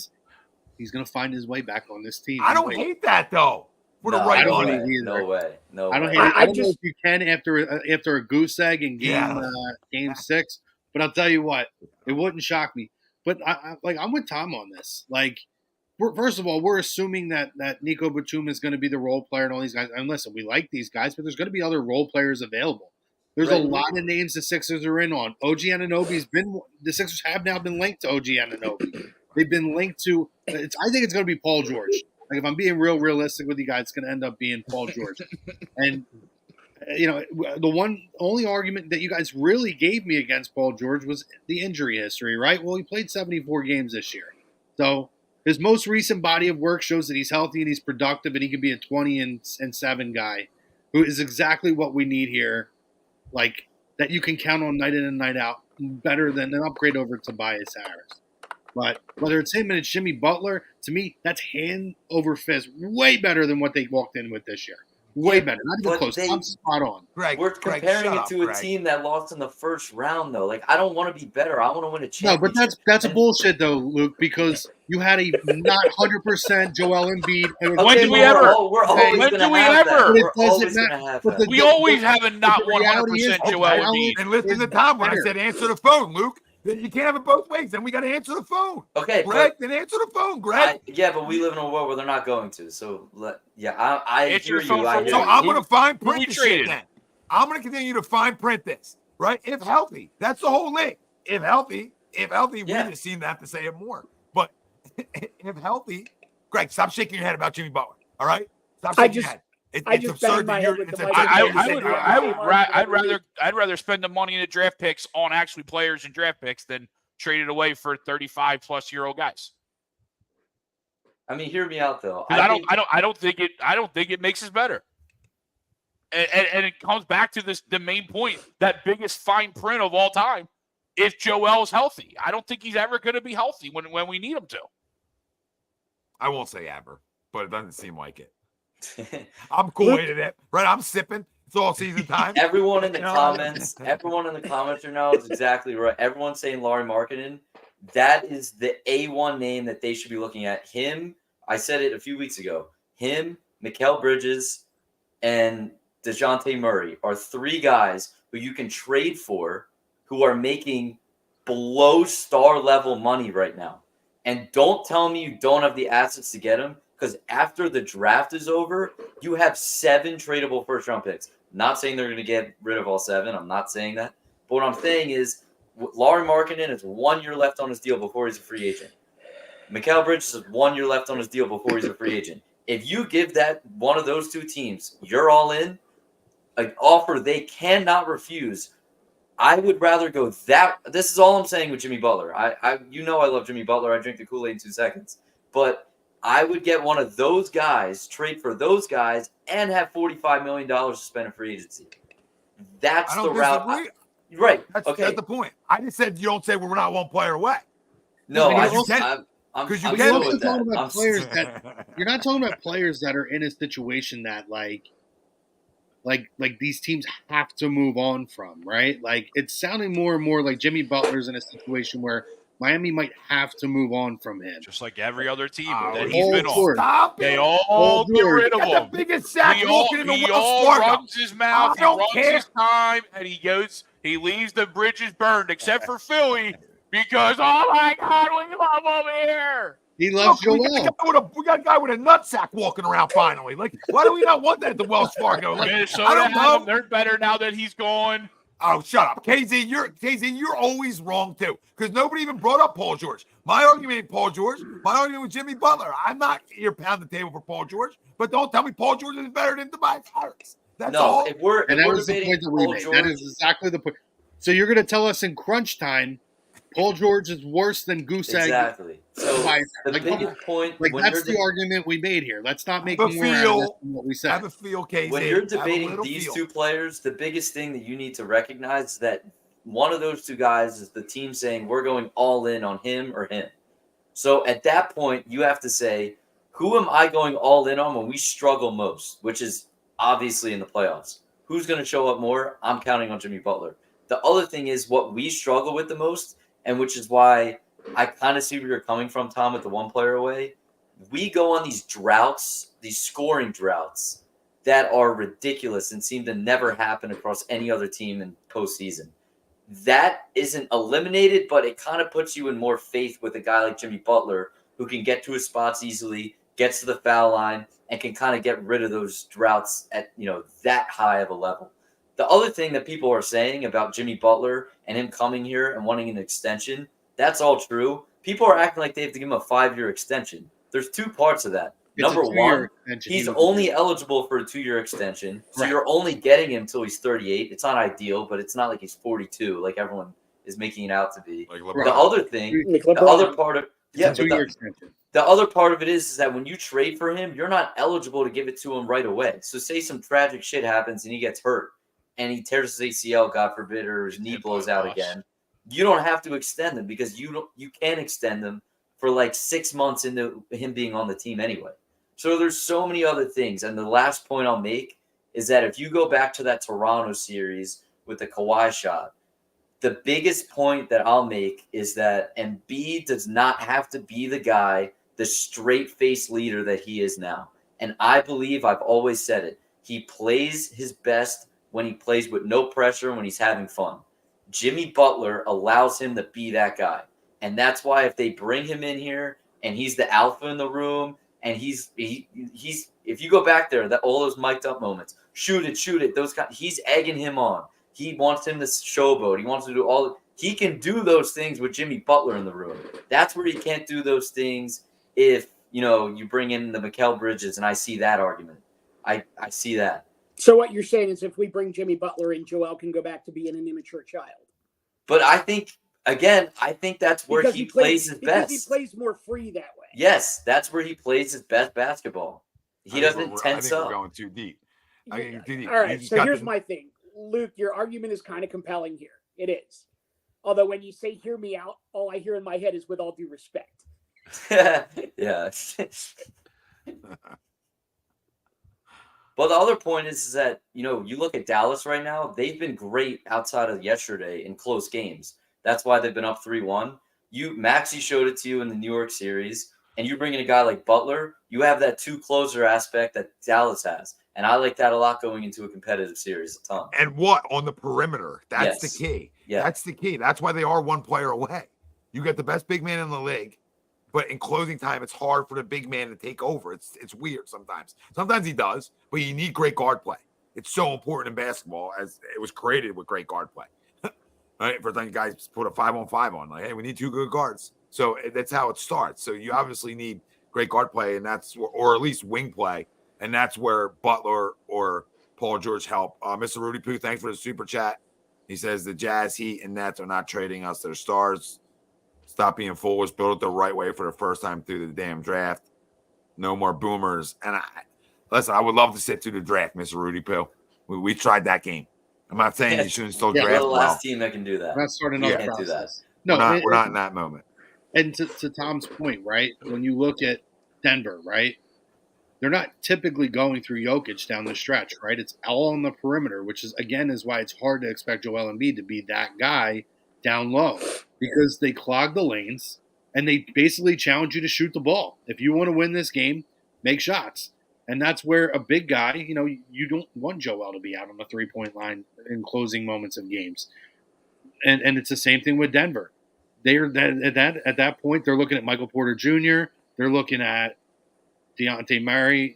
he's going to find his way back on this team. I don't hate that, though. For the right money. No way. I don't hate it. I don't know if you can after a goose egg in game 6, but I'll tell you what, it wouldn't shock me. But I'm with Tom on this. Like, first of all, we're assuming that Nico Batum is going to be the role player and all these guys. And listen, we like these guys, but there's going to be other role players available. There's a lot of names the Sixers are in on. OG Anunoby's the Sixers have now been linked to OG Anunoby. They've been linked to. I think it's going to be Paul George. Like, if I'm being realistic with you guys, it's going to end up being Paul George. And the only argument that you guys really gave me against Paul George was the injury history, right? Well, he played 74 games this year, so his most recent body of work shows that he's healthy and he's productive, and he can be a 20-7 guy, who is exactly what we need here. Like, that you can count on night in and night out, better than an upgrade over Tobias Harris. But whether it's him and it's Jimmy Butler, to me, that's hand over fist. Way better than what they walked in with this year. Way better. Not even close. I'm spot on. We're comparing it to a team that lost in the first round, though. Like, I don't want to be better. I want to win a championship. No, but that's a bullshit, though, Luke, because You had a not 100% Joel Embiid. When do we ever? We're always When going do to we have ever? that. But it We're doesn't always going to matter. have But that. We always have a not the reality is 100% Joel Embiid. And listen is to Tom when I better. said answer the phone, Luke. You can't have it both ways. Then we got to answer the phone. Okay, Greg, then answer the phone, Greg. but we live in a world where they're not going to. So, I Answer hear the phone you. for I hear So you. I'm going to fine Who we print this traded? shit then. I'm going to continue to fine print this, right? If healthy. That's the whole league. If healthy, Yeah. we just seem to have to say it more. But if healthy, Greg, stop shaking your head about Jimmy Butler, all right? Stop shaking your head. It's absurd that you're. It's I'd rather spend the money in the draft picks on actually players and draft picks than trade it away for 35-plus-year-old guys. I mean, hear me out though. I don't think it makes us better. And it comes back to the main point, that biggest fine print of all time. If Joel's healthy, I don't think he's ever going to be healthy when we need him to. I won't say ever, but it doesn't seem like it. I'm cool with it, right? I'm sipping. It's all season time. Everyone in the comments right now is exactly right. Everyone's saying Lauri Markkanen. That is the A1 name that they should be looking at. Him, I said it a few weeks ago. Him, Mikal Bridges, and DeJounte Murray are three guys who you can trade for who are making below star level money right now. And don't tell me you don't have the assets to get them, because after the draft is over, you have 7 tradable first-round picks. Not saying they're going to get rid of all 7. I'm not saying that. But what I'm saying is Lauri Markkanen has 1 year left on his deal before he's a free agent. Mikal Bridges has 1 year left on his deal before he's a free agent. If you give that one of those 2 teams, you're all in, an offer they cannot refuse, I would rather go that. This is all I'm saying with Jimmy Butler. I love Jimmy Butler. I drink the Kool-Aid in 2 seconds. But I would get one of those guys, trade for those guys, and have $45 million to spend in free agency. That's the route. Right. That's the point. I just said you don't say we're not one player away. No, I'm still with that. You're not talking about players that are in a situation that like these teams have to move on from, right? Like it's sounding more and more like Jimmy Butler's in a situation where Miami might have to move on from him. Just like every other team that he's been on. Stop they all get rid of him. The biggest sack walking in the He Wells all Fargo. runs his mouth, he runs his time, and he leaves the bridges burned, except for Philly, because, oh my God, we love him here. He loves Joel. We got a guy with a nutsack walking around finally. Like, why do we not want that at the Wells Fargo? Like, Minnesota, they're better now that he's gone. Oh, shut up. KZ, you're always wrong, too, because nobody even brought up Paul George. My argument ain't Paul George. My argument was Jimmy Butler. I'm not here pound the table for Paul George, but don't tell me Paul George is better than Tobias Harris. That's all. That was the point that we made. That is exactly the point. So you're going to tell us in crunch time Paul George is worse than Goose Egg. Exactly. So the biggest point, that's the argument we made here. Let's not make more out of what we said. Have a feel, KZ. When you're debating these 2 players, the biggest thing that you need to recognize is that one of those 2 guys is the team saying we're going all in on him or him. So at that point, you have to say, who am I going all in on when we struggle most, which is obviously in the playoffs? Who's going to show up more? I'm counting on Jimmy Butler. The other thing is what we struggle with the most, and which is why I kind of see where you're coming from, Tom, with the 1 player away. We go on these droughts, these scoring droughts that are ridiculous and seem to never happen across any other team in postseason. That isn't eliminated, but it kind of puts you in more faith with a guy like Jimmy Butler, who can get to his spots easily, gets to the foul line, and can kind of get rid of those droughts at that high of a level. The other thing that people are saying about Jimmy Butler and him coming here and wanting an extension, that's all true. People are acting like they have to give him a 5-year extension. There's 2 parts of that. Number 1, he's only eligible for a 2-year extension, so you're only getting him until he's 38. It's not ideal, but it's not like he's 42, like everyone is making it out to be. Like the other thing, the other part of the other part of it is that when you trade for him, you're not eligible to give it to him right away. So say some tragic shit happens and he gets hurt, and he tears his ACL, God forbid, or his knee blows out again, you don't have to extend them because you can extend them for like 6 months into him being on the team anyway. So there's so many other things. And the last point I'll make is that if you go back to that Toronto series with the Kawhi shot, the biggest point that I'll make is that Embiid does not have to be the guy, the straight-faced leader that he is now. And I believe, I've always said it, he plays his best when he plays with no pressure, when he's having fun. Jimmy Butler allows him to be that guy. And that's why if they bring him in here and he's the alpha in the room, and he's if you go back there, that all those mic'd up moments, shoot it, those guys, he's egging him on. He wants him to showboat. He wants to do all. He can do those things with Jimmy Butler in the room. That's where he can't do those things if you bring in the Mikal Bridges, and I see that argument. I see that. So what you're saying is, if we bring Jimmy Butler in, Joel can go back to being an immature child. But I think that's where he plays his best. He plays more free that way. Yes, that's where he plays his best basketball. He doesn't tense up. We're going too deep. All right, so here's my thing. Luke, your argument is kind of compelling here. It is. Although when you say hear me out, all I hear in my head is with all due respect. Yeah. Well, the other point is that, you look at Dallas right now, they've been great outside of yesterday in close games. That's why they've been up 3-1. Maxey showed it to you in the New York series, and you bring in a guy like Butler, you have that two-closer aspect that Dallas has. And I like that a lot going into a competitive series, a ton. And what? On the perimeter. That's the key. Yeah. That's the key. That's why they are one player away. You get the best big man in the league, but in closing time, it's hard for the big man to take over. It's weird sometimes. Sometimes he does, but you need great guard play. It's so important in basketball, as it was created with great guard play. Right? For time you guys put a 5-on-5 on, like, hey, we need two good guards. So that's how it starts. So you obviously need great guard play, and or at least wing play. And that's where Butler or Paul George help. Mr. Rudy Poo, thanks for the super chat. He says the Jazz, Heat, and Nets are not trading us their stars. Stop being foolish. Build it the right way for the first time through the damn draft. No more boomers. And I would love to sit through the draft, Mr. Rudy Poo. We tried that game. I'm not saying you shouldn't still draft. We're the last team that can do that. We're not starting off Can't do that. No, we're not in that moment. And to Tom's point, right? When you look at Denver, right? They're not typically going through Jokic down the stretch, right? It's all on the perimeter, which is why it's hard to expect Joel Embiid to be that guy down low, because they clog the lanes and they basically challenge you to shoot the ball. If you want to win this game, make shots. And that's where a big guy, you don't want Joel to be out on the 3-point line in closing moments of games. And it's the same thing with Denver. They're at that point, they're looking at Michael Porter Jr., they're looking at Jamal Murray,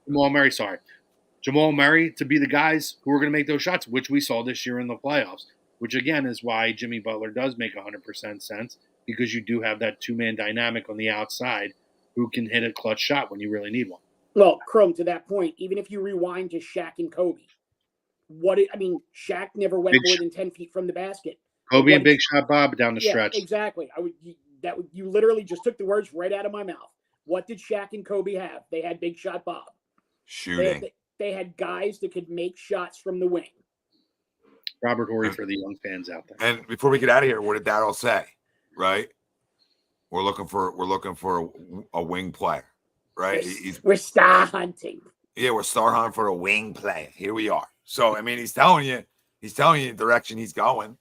Jamal Murray to be the guys who are going to make those shots, which we saw this year in the playoffs, which again is why Jimmy Butler does make 100% sense, because you do have that two-man dynamic on the outside who can hit a clutch shot when you really need one. Well, Chrome, to that point, even if you rewind to Shaq and Kobe, Shaq never went more than 10 feet from the basket. Kobe and Big Shot Bob down the stretch. Exactly. You literally just took the words right out of my mouth. What did Shaq and Kobe have? They had Big Shot Bob. Shooting. They had guys that could make shots from the wing. Robert Horry for the young fans out there. And before we get out of here, what did Darryl say? Right? We're looking for a wing player, right? We're star hunting. Yeah, we're star hunting for a wing player. Here we are. So he's telling you the direction he's going,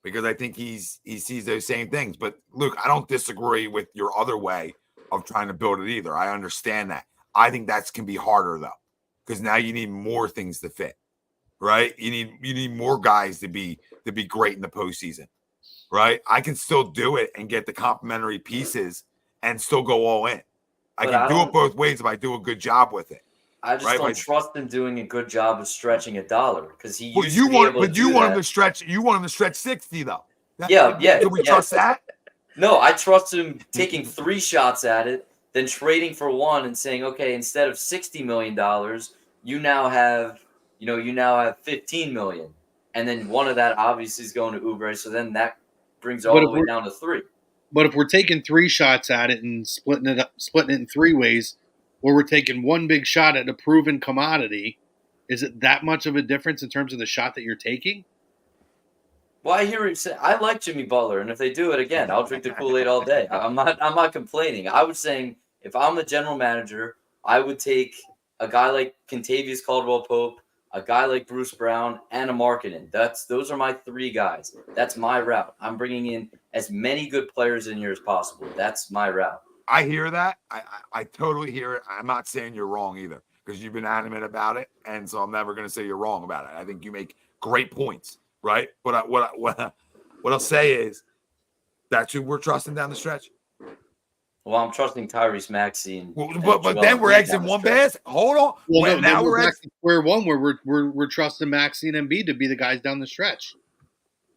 because I think he sees those same things. But Luke, I don't disagree with your other way of trying to build it either. I understand that. I think that can be harder though, because now you need more things to fit, right? You need more guys to be great in the postseason, right? I can still do it and get the complementary pieces and still go all in. I can do it both ways if I do a good job with it. I just don't trust him doing a good job of stretching $1, because he. Well, you want him to stretch. You want him to stretch 60 though. Yeah. Can we trust that? No, I trust him taking 3 shots at it, then trading for 1 and saying, okay, instead of $60 million, you now have $15 million, and then one of that obviously is going to Oubre. So then that brings all the way down to 3. But if we're taking 3 shots at it and splitting it in 3 ways, or we're taking 1 big shot at a proven commodity, is it that much of a difference in terms of the shot that you're taking? Well, I hear you say I like Jimmy Butler, and if they do it again, I'll drink the Kool-Aid all day. I'm not complaining. I was saying if I'm the general manager, I would take a guy like Kentavious Caldwell-Pope, a guy like Bruce Brown, and a Markkanen. Those are my three guys. That's my route. I'm bringing in as many good players in here as possible. That's my route. I hear that. I totally hear it. I'm not saying you're wrong either, because you've been adamant about it, and so I'm never going to say you're wrong about it. I think you make great points, right? But what I'll say is that's who we're trusting down the stretch. Well, I'm trusting Tyrese Maxey. But then we're exiting one pass. Hold on. Well, now we're back to square one, where we're trusting Maxey and Embiid to be the guys down the stretch.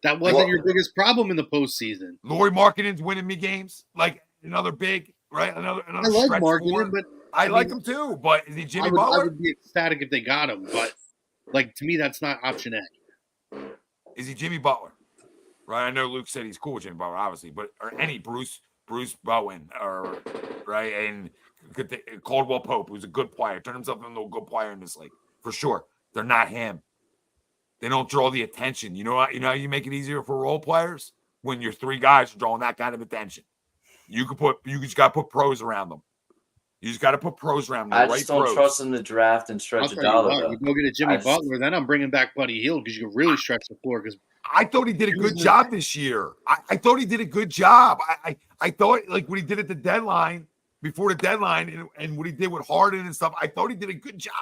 That wasn't your biggest problem in the postseason. Lauri Markkanen's winning me games, like another big, right? Another I like stretch Markkanen, but I like him too. But is he Jimmy Butler? I would be ecstatic if they got him, but like to me, that's not option A. Is he Jimmy Butler? Right. I know Luke said he's cool with Jimmy Butler, obviously, but or any Bruce Bowen, or right, and Caldwell Pope, who's a good player, turned himself into a good player in this league for sure. They're not him. They don't draw the attention. You know how you make it easier for role players when your three guys are drawing that kind of attention. You just got to put pros around them. You just got to put pros around them. I just don't trust them to draft and stretch a dollar. You go get a Jimmy Butler, then I'm bringing back Buddy Hield because you can really stretch the floor. Because I thought he did a good job this year. I thought he did a good job. I thought, like, what he did at the deadline, before the deadline, and what he did with Harden and stuff, I thought he did a good job.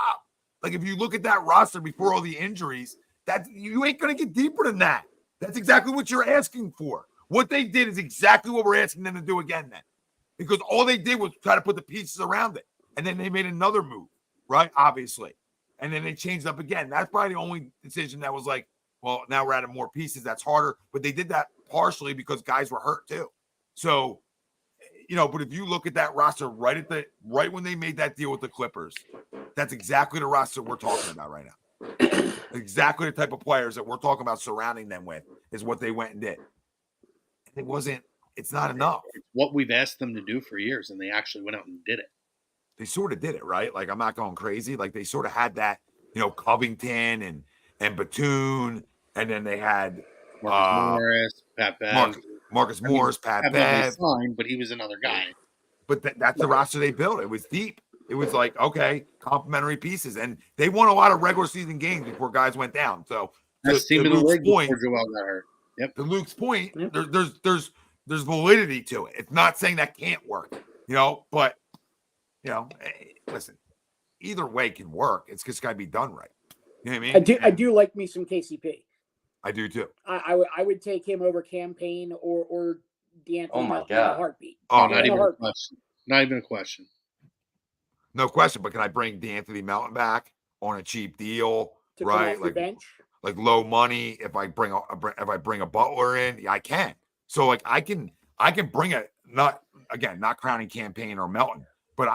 Like, if you look at that roster before all the injuries, that you ain't going to get deeper than that. That's exactly what you're asking for. What they did is exactly what we're asking them to do again then. Because all they did was try to put the pieces around it. And then they made another move, right? Obviously. And then they changed up again. That's probably the only decision that was like, well, now we're adding more pieces. That's harder. But they did that partially because guys were hurt too. So, but if you look at that roster right when they made that deal with the Clippers, that's exactly the roster we're talking about right now. Exactly the type of players that we're talking about surrounding them with is what they went and did. It's not enough. It's what we've asked them to do for years, and they actually went out and did it. They sort of did it, right? Like, I'm not going crazy. Like, they sort of had that, Covington and Batum, and then they had Morris, Pat Bev. Marcus Morris, Pat Bev. Signed, but he was another guy. But that's the roster they built. It was deep. It was like, okay, complementary pieces. And they won a lot of regular season games before guys went down. So, best team in the league before Joel got hurt. Yep. To Luke's point, there's validity to it. It's not saying that can't work, but listen, either way can work. It's just got to be done right. You know what I mean? I do like me some KCP. I do too. I would take him over Campaign or D'Anthony. Oh my God! In a heartbeat. Oh, not even a question. Not even a question. No question. But can I bring D'Anthony Melton back on a cheap deal? To right, like bench, like low money. If I bring a Butler in, yeah, I can. So like I can bring not crowning Campaign or Melton, but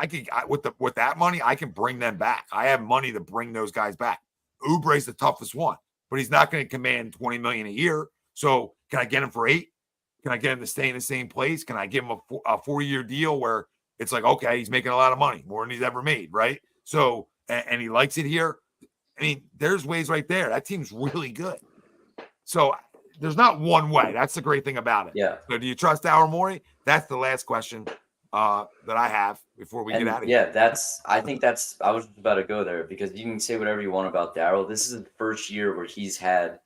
with that money I can bring them back. I have money to bring those guys back. Oubre's the toughest one, but he's not going to command $20 million a year. So can I get him for $8 million? Can I get him to stay in the same place? Can I give him a 4-year deal where it's like, okay, he's making a lot of money, more than he's ever made, right? So and he likes it here. I mean, there's ways right there. That team's really good. So there's not one way. That's the great thing about it. Yeah. So do you trust Daryl Morey? That's the last question that I have before we get out of here. Yeah, I was about to go there because you can say whatever you want about Daryl. This is the first year where he's had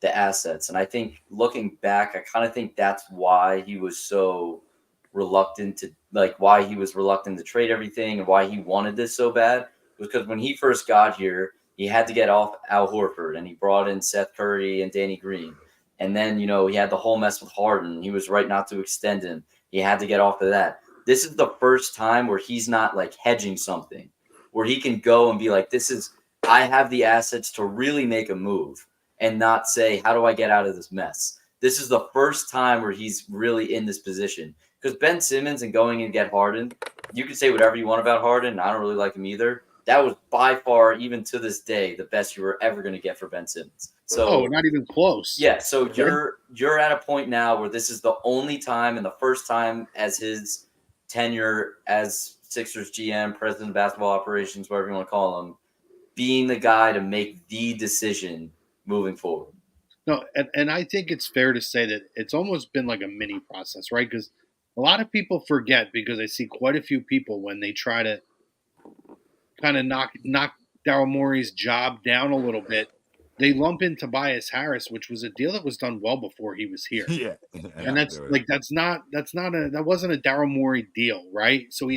the assets. And I think looking back, I kind of think that's why he was so reluctant to trade everything and why he wanted this so bad. Because when he first got here, he had to get off Al Horford and he brought in Seth Curry and Danny Green. And then, he had the whole mess with Harden. He was right not to extend him. He had to get off of that. This is the first time where he's not like hedging something, where he can go and be like, I have the assets to really make a move and not say, how do I get out of this mess? This is the first time where he's really in this position. Because Ben Simmons and going and get Harden, you can say whatever you want about Harden. I don't really like him either. That was by far, even to this day, the best you were ever going to get for Ben Simmons. So, not even close. Yeah, so you're at a point now where this is the only time and the first time as his tenure as Sixers GM, president of basketball operations, whatever you want to call him, being the guy to make the decision moving forward. No, and I think it's fair to say that it's almost been like a mini process, right? Because a lot of people forget, because I see quite a few people when they try to kind of knock Daryl Morey's job down a little bit, they lump in Tobias Harris, which was a deal that was done well before he was here. Yeah. And that wasn't a Daryl Morey deal, right? So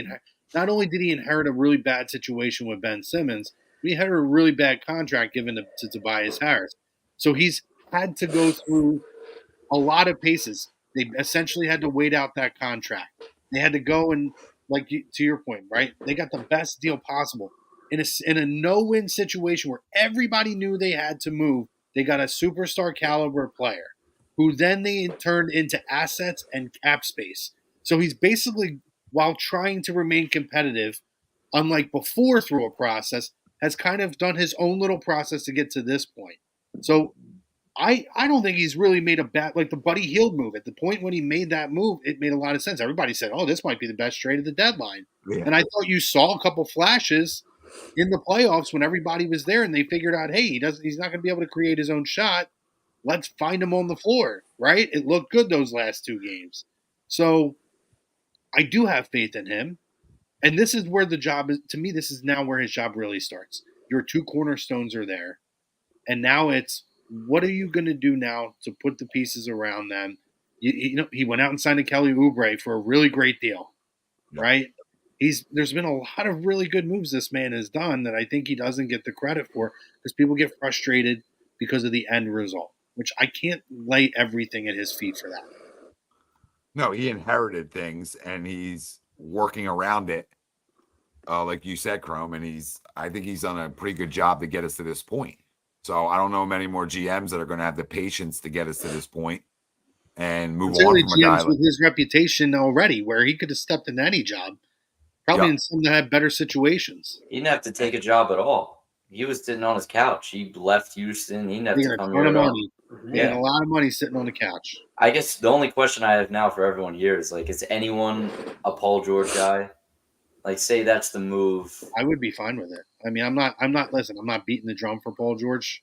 not only did he inherit a really bad situation with Ben Simmons, he inherited a really bad contract given to Tobias Harris. So he's had to go through a lot of paces. They essentially had to wait out that contract. They had to go and, to your point, right? They got the best deal possible. In a no-win situation where everybody knew they had to move, they got a superstar caliber player who then they turned into assets and cap space. So he's basically, while trying to remain competitive, unlike before through a process, has kind of done his own little process to get to this point. So I don't think he's really made a bad, like the Buddy Hield move. At the point when he made that move, it made a lot of sense. Everybody said, oh, this might be the best trade of the deadline. Yeah. And I thought you saw a couple flashes in the playoffs when everybody was there and they figured out, hey, he's not going to be able to create his own shot. Let's find him on the floor, right? It looked good those last 2 games. So I do have faith in him. And this is where the job is, to me, this is now where his job really starts. Your 2 cornerstones are there. And now it's, what are you going to do now to put the pieces around them? He went out and signed a Kelly Oubre for a really great deal, right? There's been a lot of really good moves this man has done that I think he doesn't get the credit for because people get frustrated because of the end result, which I can't lay everything at his feet for that. No, he inherited things and he's working around it, like you said, Chrome, and I think he's done a pretty good job to get us to this point. So I don't know many more GMs that are going to have the patience to get us to this point and move on from a guy with his reputation already, where he could have stepped into any job, probably in some that had better situations. He didn't have to take a job at all. He was sitting on his couch. He left Houston. He didn't have to come here at all. He had a lot of money sitting on the couch. I guess the only question I have now for everyone here is, is anyone a Paul George guy? Say that's the move. I would be fine with it. I mean, I'm not beating the drum for Paul George,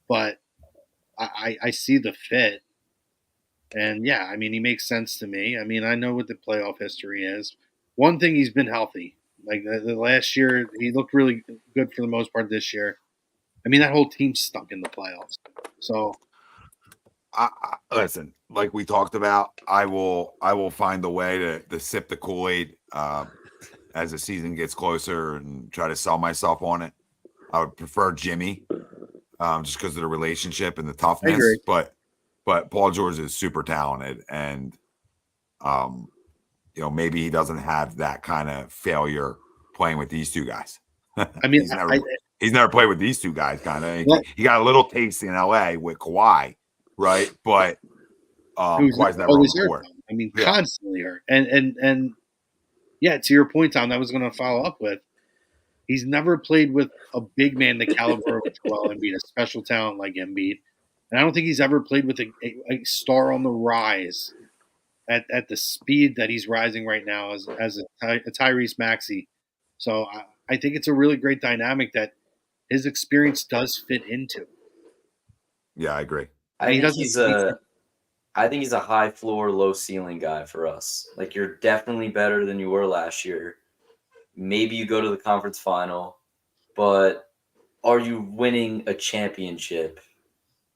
but I see the fit. And yeah, I mean, he makes sense to me. I mean, I know what the playoff history is. One thing, he's been healthy. The last year, he looked really good for the most part this year. I mean, that whole team's stuck in the playoffs. So, listen, like we talked about, I will find a way to sip the Kool-Aid as the season gets closer and try to sell myself on it. I would prefer Jimmy just because of the relationship and the toughness. But Paul George is super talented, and maybe he doesn't have that kind of failure playing with these 2 guys. I mean, he's never played with these 2 guys. Kind of, he got a little taste in LA with Kawhi, right? But Kawhi's never on the court. I mean, constantly hurt, and yeah, to your point, Tom, I was going to follow up with. He's never played with a big man the caliber of Joel Embiid, a special talent like Embiid. And I don't think he's ever played with a star on the rise at the speed that he's rising right now as a Tyrese Maxey. So I think it's a really great dynamic that his experience does fit into. Yeah, I agree. I think he's a high floor, low ceiling guy for us. You're definitely better than you were last year. Maybe you go to the conference final, but are you winning a championship?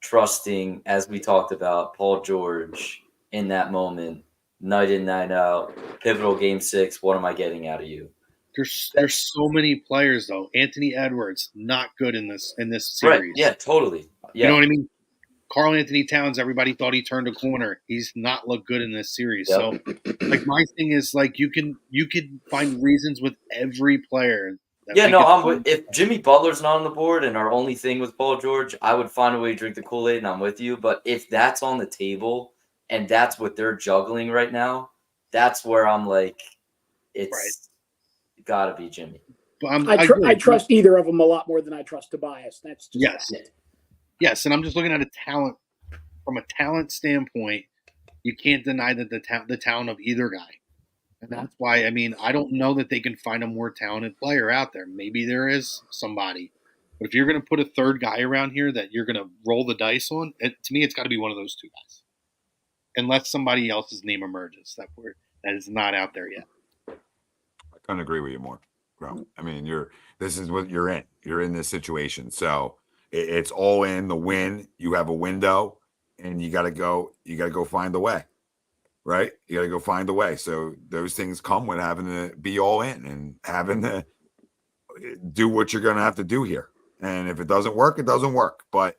Trusting, as we talked about, Paul George in that moment, night in, night out, pivotal game 6. What am I getting out of you? There's so many players though. Anthony Edwards, not good in this series. Right? Yeah, totally. Yeah. You know what I mean? Karl Anthony Towns, everybody thought he turned a corner. He's not looked good in this series. Yep. So, my thing is you can find reasons with every player. If Jimmy Butler's not on the board and our only thing was Paul George, I would find a way to drink the Kool-Aid, and I'm with you. But if that's on the table and that's what they're juggling right now, that's where I'm it's got to be Jimmy. I trust either of them a lot more than I trust Tobias. That's just it. Yes, and I'm just looking at from a talent standpoint. You can't deny that the talent of either guy, and that's why. I mean, I don't know that they can find a more talented player out there. Maybe there is somebody, but if you're going to put a third guy around here that you're going to roll the dice on, to me, it's got to be one of those 2 guys, unless somebody else's name emerges that is not out there yet. I couldn't agree with you more. bro. I mean, this is what you're in. You're in this situation. So it's all in the win. You have a window and you gotta go find the way. Right? You gotta go find the way. So those things come with having to be all in and having to do what you're gonna have to do here. And if it doesn't work, it doesn't work. But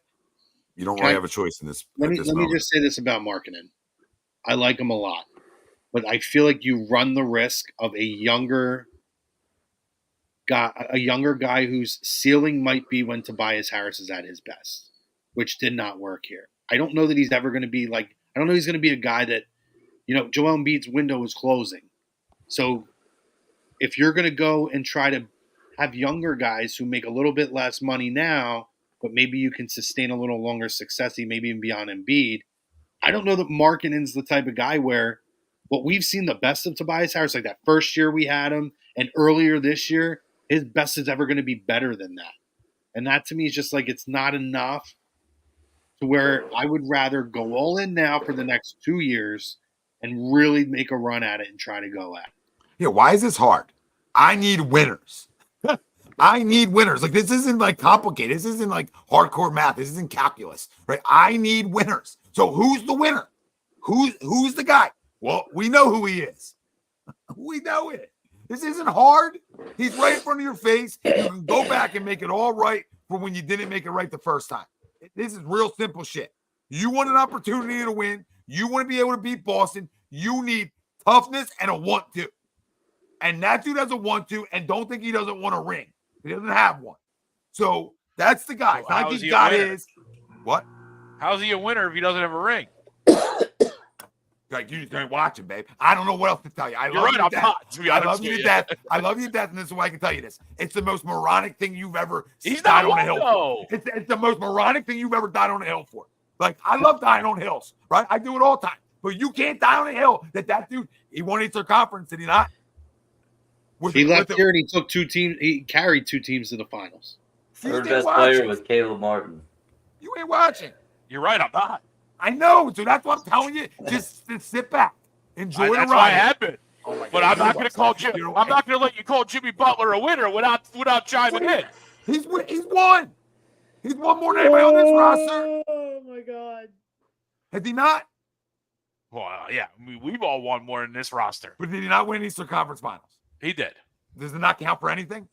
you don't really have a choice in this. Let me just say this about Markkanen. I like him a lot, but I feel like you run the risk of a younger guy whose ceiling might be when Tobias Harris is at his best, which did not work here. I don't know that he's ever going to be like. I don't know he's going to be a guy that, Joel Embiid's window is closing. So if you're going to go and try to have younger guys who make a little bit less money now, but maybe you can sustain a little longer success, maybe even beyond Embiid. I don't know that Markkanen's the type of guy where what we've seen the best of Tobias Harris, like that first year we had him and earlier this year, his best is ever going to be better than that. And that to me is just like it's not enough to where I would rather go all in now for the next 2 years and really make a run at it and try to go at it. Yeah, why is this hard? I need winners. I need winners. Like, this isn't like complicated. This isn't like hardcore math. This isn't calculus, right? I need winners. So who's the winner? Who's the guy? Well, we know who he is. We know it. This isn't hard. He's right in front of your face. You can go back and make it all right for when you didn't make it right the first time. This is real simple shit. You want an opportunity to win. You want to be able to beat Boston. You need toughness and a want to. And that dude doesn't want to, and don't think he doesn't want a ring. He doesn't have one. So that's the guy. So not he got his. What? How's he a winner if he doesn't have a ring? Like, you just ain't watching, babe. I don't know what else to tell you. I love you to death. I love you to death, and this is why I can tell you this. It's the most moronic thing you've ever died on a hill for. It's the most moronic thing you've ever died on a hill for. Like, I love dying on hills, right? I do it all the time. But you can't die on a hill that dude, he won Eastern Conference, did he not? He left here and he took 2 teams. He carried 2 teams to the finals. Third best player was Caleb Martin. You ain't watching. You're right. I'm not. I know, so that's what I'm telling you. Just sit back, enjoy the ride. That's why I have been. But I'm not going to call Jimmy. I'm not going to let you call Jimmy Butler a winner without chiming in. He's won. He's won more than anybody on this roster. Oh my God! Has he not? Well, yeah, we've all won more than this roster. But did he not win Eastern Conference Finals? He did. Does it not count for anything?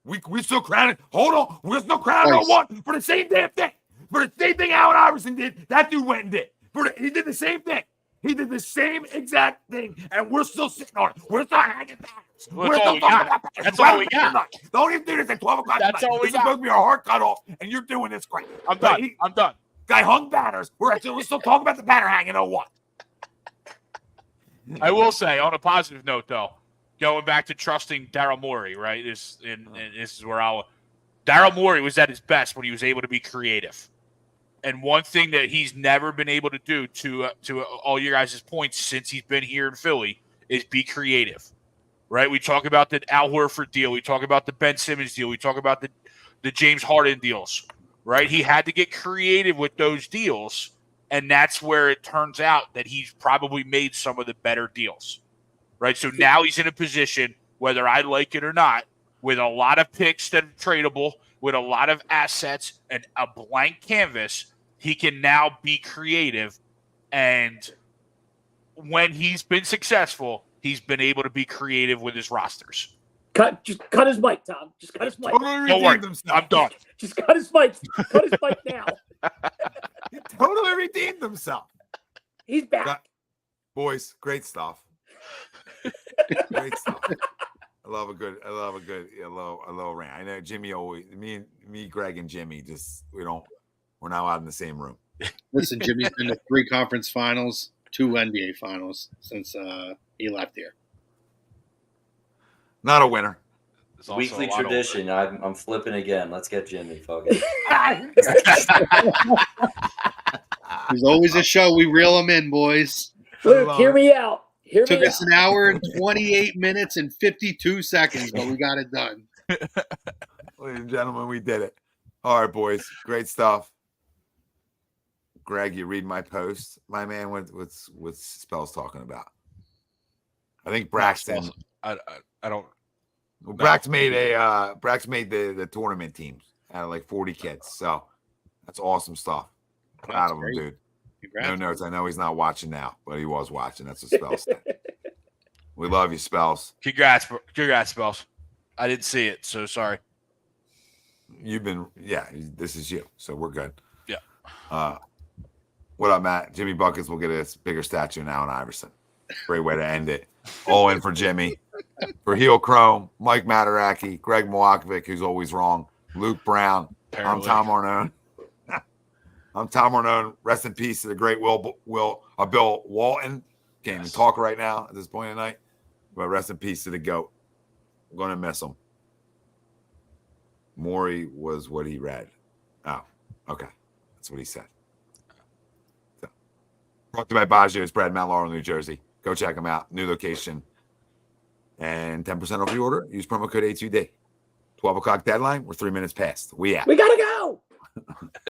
We still crowned. Hold on, we're still crowned on one for the same damn thing. For the same thing Allen Iverson did, that dude went and did. He did the same thing. He did the same exact thing, and we're still sitting on it. We're still hanging back. We're still talking about that. That's all we got. Don't even do this at 12 o'clock That's tonight. all we This got. is supposed to be our heart cut off, and you're doing this crap. I'm done. I'm done. Guy hung banners. We're still talking about the banner hanging on what? I will say, on a positive note, though, going back to trusting Daryl Morey, right? This is where Daryl Morey was at his best when he was able to be creative. And one thing that he's never been able to do, to all your guys' points since he's been here in Philly, is be creative, right? We talk about the Al Horford deal. We talk about the Ben Simmons deal. We talk about the James Harden deals, right? He had to get creative with those deals, and that's where it turns out that he's probably made some of the better deals, right? So now he's in a position, whether I like it or not, with a lot of picks that are tradable, with a lot of assets and a blank canvas, he can now be creative. And when he's been successful, he's been able to be creative with his rosters. Just cut his mic, Tom. Just cut his mic. Don't worry. I'm done. Just cut his mic. Cut his mic now. He totally redeemed himself. He's back. Boys, great stuff. Great stuff. I love a good rant. I know Jimmy always me, Greg, and Jimmy we're now out in the same room. Listen, Jimmy's been to 3 conference finals, 2 NBA finals since he left here. Not a winner. Weekly tradition. I'm flipping again. Let's get Jimmy. Fuck it. There's always a show. We reel them in, boys. Luke, hear me out. Took us an hour and 28 minutes and 52 seconds, but we got it done. Ladies and gentlemen, we did it. All right, boys. Great stuff. Greg, you read my post. My man, what's Spell's talking about? I think Braxton. I don't. Well, Brax made the tournament teams out of like 40 kids. So that's awesome stuff. Proud of him, dude. Congrats. No notes. I know he's not watching now, but he was watching. That's what Spells said. We love you, Spells. Congrats, Spells. I didn't see it, so sorry. This is you, so we're good. Yeah. What up, Matt? Jimmy Buckets will get a bigger statue now in Iverson. Great way to end it. All in for Jimmy. For Heel Chrome, Mike Mataraki, Greg Mowakovic, who's always wrong, Luke Brown. I'm Tom Arnone. I'm Tom Arnone. Rest in peace to the great Bill Walton. Can't even talk right now at this point in the night. But rest in peace to the GOAT. I'm going to miss him. Maury was what he read. Oh, okay. That's what he said. So, brought to you by Baggio's Bread, Mount Laurel, New Jersey. Go check them out. New location. And 10% off your order. Use promo code A2D. 12 o'clock deadline. We're 3 minutes past. We out. We got to go.